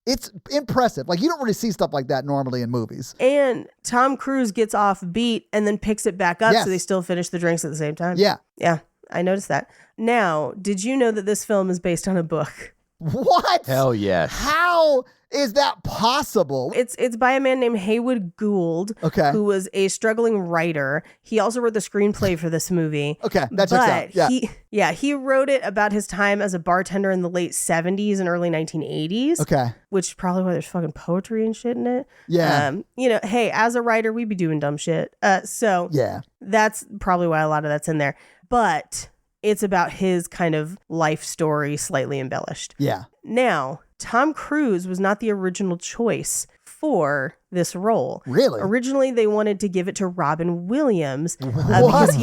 impressive. You don't really see stuff like that normally in movies. And Tom Cruise gets off beat and then picks it back up Yes. so they still finish the drinks at the same time. Yeah. Yeah, I noticed that. Now, did you know that this film is based on a book? What? Hell yes. How is that possible? It's by a man named Haywood Gould, Okay. who was a struggling writer. He also wrote the screenplay for this movie. Okay, that checks out. Yeah. He wrote it about his time as a bartender in the late 70s and early 1980s. Okay. Which is probably why there's fucking poetry and shit in it. Yeah. Hey, as a writer, we'd be doing dumb shit. So Yeah. that's probably why a lot of that's in there. But it's about his kind of life story, slightly embellished. Yeah. Now, Tom Cruise was not the original choice for this role. Really? Originally, they wanted to give it to Robin Williams What?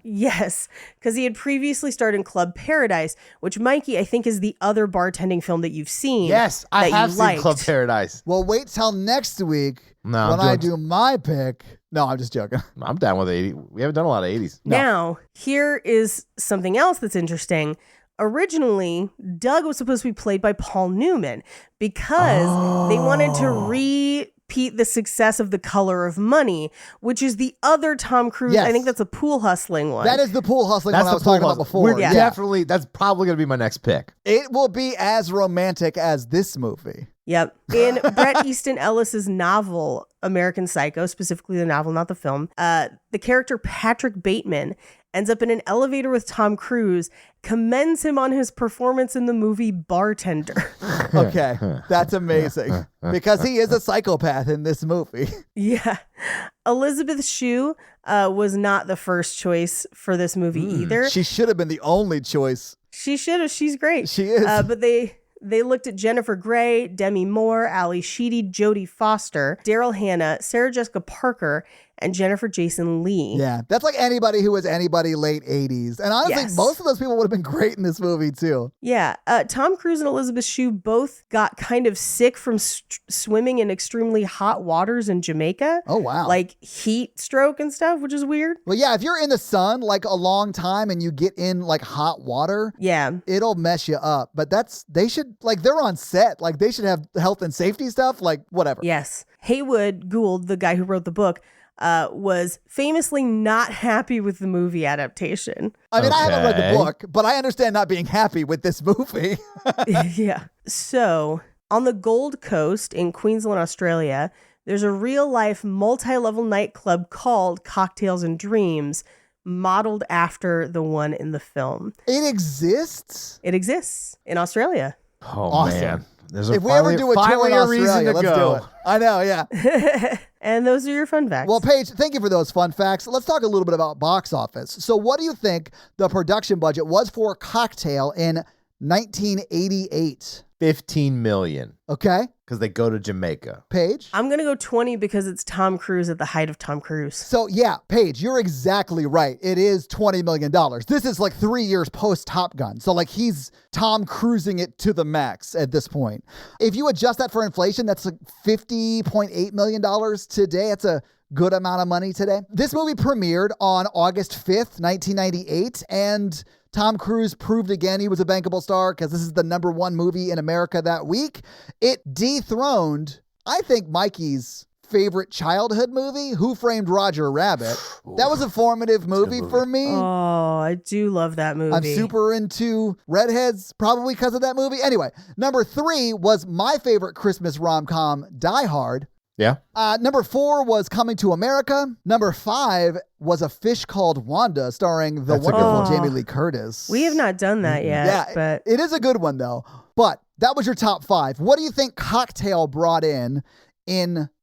because he had previously starred in Club Paradise, which, Mikey, I think is the other bartending film that you've seen. Yes, I that have you seen liked. Club Paradise. Well, wait till next week No, when I do my pick. No, I'm just joking. I'm down with 80. We haven't done a lot of 80s. Now, here is something else that's interesting. Originally, Doug was supposed to be played by Paul Newman because they wanted to repeat the success of The Color of Money, which is the other Tom Cruise. Yes. I think that's a pool hustling one. That is the pool hustling That's one I the was talking about pool before. We're Yeah. definitely, that's probably going to be my next pick. It will be as romantic as this movie. Yep. In Bret Easton Ellis's novel, American Psycho, specifically the novel, not the film, the character Patrick Bateman ends up in an elevator with Tom Cruise, commends him on his performance in the movie Bartender. Okay, that's amazing because he is a psychopath in this movie. Yeah. Elizabeth Shue was not the first choice for this movie either. She should have been the only choice. She should have. She's great. She is. But they looked at Jennifer Grey, Demi Moore, Ali Sheedy, Jodie Foster, Daryl Hannah, Sarah Jessica Parker, and Jennifer Jason Leigh. Yeah, that's like anybody who was anybody late 80s. And honestly, Yes. most of those people would have been great in this movie too. Yeah. Tom Cruise and Elizabeth Shue both got kind of sick from swimming in extremely hot waters in Jamaica. Oh, wow. Like heat stroke and stuff, which is weird. Well, yeah, if you're in the sun like a long time and you get in like hot water, Yeah. it'll mess you up. But they should, like, they're on set. Like, they should have health and safety stuff, like, whatever. Yes. Haywood Gould, the guy who wrote the book, was famously not happy with the movie adaptation. I mean, I haven't read the Okay. book, but I understand not being happy with this movie. Yeah. So, on the Gold Coast in Queensland, Australia, there's a real life multi level nightclub called Cocktails and Dreams, modeled after the one in the film. It exists? It exists in Australia. Oh, Awesome. man. There's If we ever do a tour finally in a reason Australia, to let's go. do it. I know, yeah. And those are your fun facts. Well, Paige, thank you for those fun facts. Let's talk a little bit about box office. So what do you think the production budget was for Cocktail in 1988? 15 million Okay, because they go to Jamaica. Paige? I'm going to go 20 because it's Tom Cruise at the height of Tom Cruise. So yeah, Paige, you're exactly right. It is $20 million. This is like 3 years post Top Gun. So like he's Tom Cruising it to the max at this point. If you adjust that for inflation, that's like $50.8 million today. That's a good amount of money today. This movie premiered on August 5th, 1998, and Tom Cruise proved again he was a bankable star because this is the #1 movie in America that week. It dethroned, I think, Mikey's favorite childhood movie, Who Framed Roger Rabbit. That was a formative movie for me. Oh, I do love that movie. I'm super into redheads, probably because of that movie. Anyway, #3 was my favorite Christmas rom-com, Die Hard. Yeah. #4 was Coming to America. #5 was A Fish Called Wanda, starring the That's a good wonderful one. Jamie Lee Curtis. We have not done that yet, Yeah, but it is a good one though. But that was your top 5. What do you think Cocktail brought in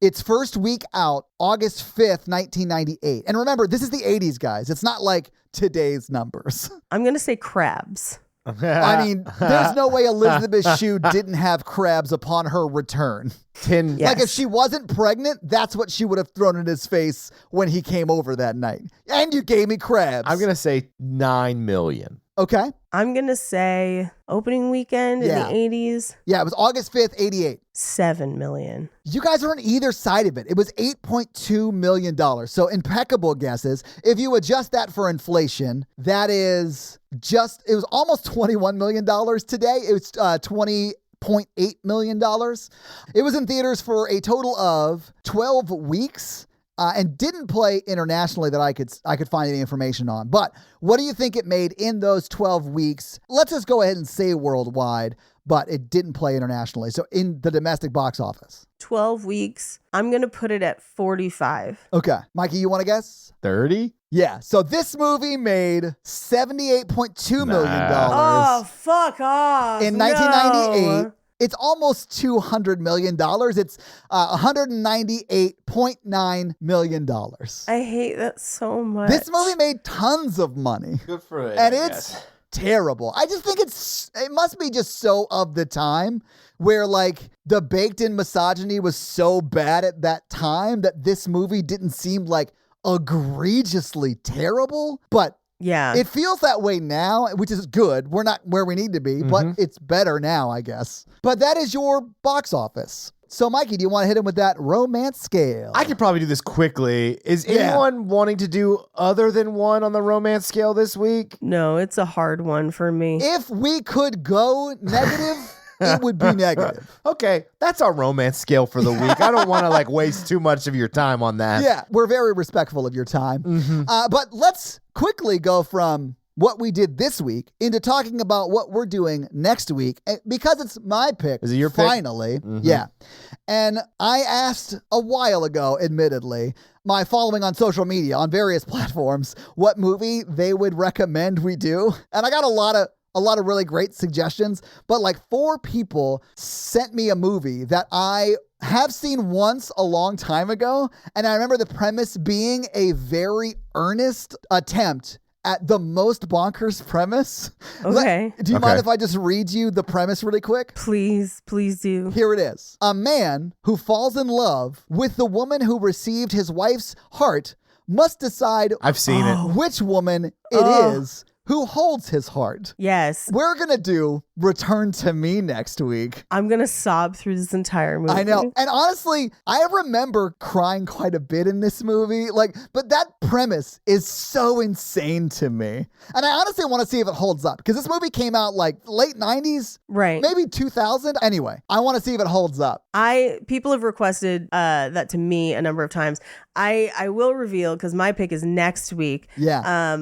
its first week out, August 5th, 1998? And remember, this is the 80s, guys. It's not like today's numbers. I'm going to say crabs. I mean, there's no way Elizabeth Shue didn't have crabs upon her return. 10. Yeah. Like if Yes. she wasn't pregnant, that's what she would have thrown in his face when he came over that night. And you gave me crabs. I'm going to say 9 million. Okay. I'm going to say opening weekend Yeah. in the 80s, Yeah, it was August 5th, 88. 7 million. You guys are on either side of it. It was $8.2 million. So impeccable guesses. If you adjust that for inflation, that is it was almost $21 million today. It was $20.8 million. It was in theaters for a total of 12 weeks. And didn't play internationally that I could find any information on. But what do you think it made in those 12 weeks? Let's just go ahead and say worldwide. but it didn't play internationally. So in the domestic box office. 12 weeks. I'm going to put it at 45. Okay. Mikey, you want to guess? 30? Yeah. So this movie made $78.2 million Oh, fuck off. in No. 1998. It's almost $200 million. It's $198.9 million. I hate that so much. This movie made tons of money. Good for it. And it's terrible. I just think it must be just so of the time where like the baked in misogyny was so bad at that time that this movie didn't seem like egregiously terrible, but Yeah. it feels that way now, which is good. We're not where we need to be, but it's better now, I guess. But that is your box office. So, Mikey, do you want to hit him with that romance scale? I could probably do this quickly. Is Yeah. anyone wanting to do other than 1 on the romance scale this week? No, it's a hard one for me. If we could go negative, it would be negative. Okay, that's our romance scale for the week. I don't want to like waste too much of your time on that. Yeah, we're very respectful of your time. But let's quickly go from what we did this week into talking about what we're doing next week, because it's my pick. Is it your pick? Finally. Yeah. And I asked a while ago, admittedly, my following on social media on various platforms, what movie they would recommend we do. And I got a lot of really great suggestions, but like 4 people sent me a movie that I have seen once a long time ago. And I remember the premise being a very earnest attempt at the most bonkers premise. Okay. Do you Okay. mind if I just read you the premise really quick? Please do. Here it is. A man who falls in love with the woman who received his wife's heart must decide I've seen it. which woman it is who holds his heart. Yes. We're going to do Return to Me next week. I'm going to sob through this entire movie. I know. And honestly, I remember crying quite a bit in this movie. But that premise is so insane to me. And I honestly want to see if it holds up, because this movie came out like late 90s, Right. maybe 2000. Anyway, I want to see if it holds up. People have requested that to me a number of times. I will reveal, because my pick is next week. Yeah.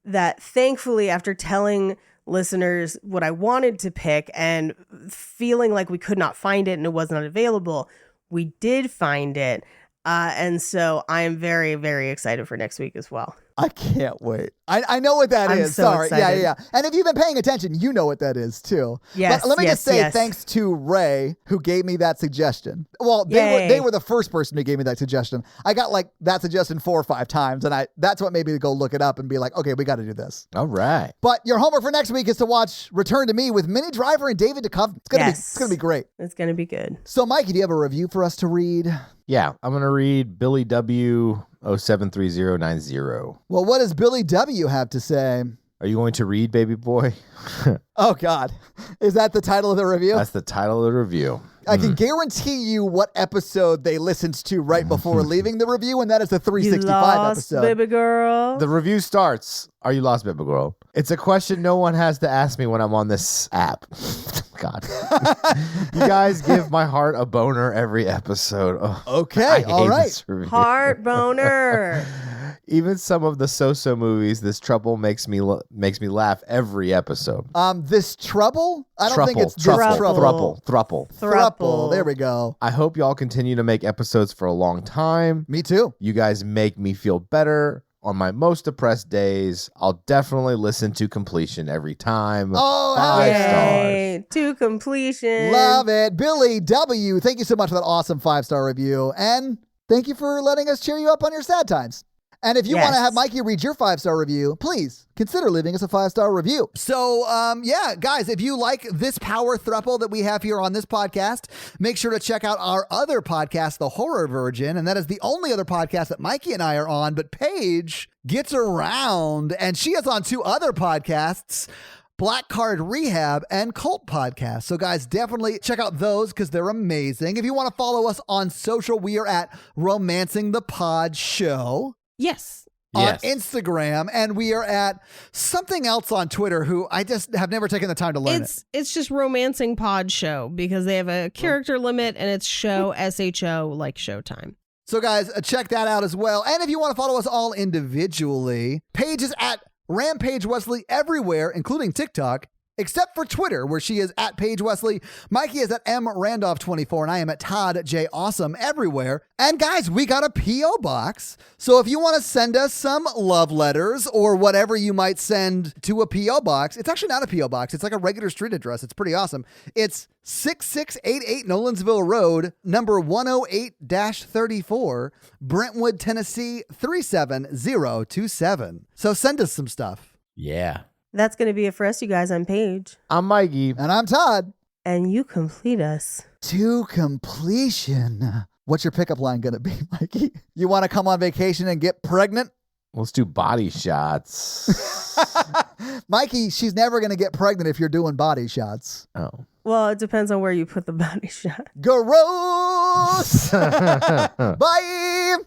That thankfully, after telling listeners what I wanted to pick and feeling like we could not find it and it was not available, we did find it. And so I am very, very excited for next week as well. I can't wait. I know what that I'm is. so Sorry. excited. Yeah. And if you've been paying attention, you know what that is too. Yes, But let me just say yes. thanks to Ray, who gave me that suggestion. Well, Yay. they were the first person who gave me that suggestion. I got like that suggestion 4 or 5 times, and that's what made me go look it up and be like, okay, we got to do this. All right. But your homework for next week is to watch Return to Me with Minnie Driver and David Duchovny. It's gonna be great. It's going to be good. So, Mikey, do you have a review for us to read? Yeah, I'm going to read Billy W. 073090. Well, what does Billy W. have to say? Are you going to read, baby boy? Oh, God. Is that the title of the review? That's the title of the review. I can guarantee you what episode they listened to right before leaving the review, and that is the You 365 lost, episode. baby girl. The review starts. Are you lost, baby girl? It's a question no one has to ask me when I'm on this app. God. You guys give my heart a boner every episode. Oh, Okay, I all hate right. this review. Heart boner. Even some of the so-so movies, this trouble makes me laugh every episode. This trouble? I don't think it's this Trouble. trouble. Thruple. Thruple. There we go. I hope y'all continue to make episodes for a long time. Me too. You guys make me feel better on my most depressed days. I'll definitely listen to completion every time. Oh, hell 5 yeah. stars. Yay, to completion. Love it. Billy W., thank you so much for that awesome 5-star review. And thank you for letting us cheer you up on your sad times. And if you want to have Mikey read your 5-star review, please consider leaving us a 5-star review. So, yeah, guys, if you like this power throuple that we have here on this podcast, make sure to check out our other podcast, The Horror Virgin. And that is the only other podcast that Mikey and I are on. But Paige gets around, and she is on 2 other podcasts, Black Card Rehab and Cult Podcast. So guys, definitely check out those because they're amazing. If you want to follow us on social, we are at Romancing the Pod Show Yes. on Instagram, and we are at something else on Twitter who I just have never taken the time to learn it. It's just Romancing Pod Show because they have a character limit and it's show SHO like Showtime. So guys, check that out as well. And if you want to follow us all individually, Paige is at Rampage Wesley everywhere, including TikTok. except for Twitter, where she is at Paige Wesley. Mikey is at mrandolph24, and I am at Todd J. Awesome everywhere. And guys, we got a P.O. box. So if you want to send us some love letters or whatever you might send to a P.O. box, it's actually not a P.O. box. It's like a regular street address. It's pretty awesome. It's 6688 Nolensville Road, number 108-34, Brentwood, Tennessee 37027. So send us some stuff. Yeah. That's going to be it for us, you guys. I'm Paige. I'm Mikey. And I'm Todd. And you complete us. To completion. What's your pickup line going to be, Mikey? You want to come on vacation and get pregnant? Let's do body shots. Mikey, she's never going to get pregnant if you're doing body shots. Oh. Well, it depends on where you put the body shot. Gross! Bye!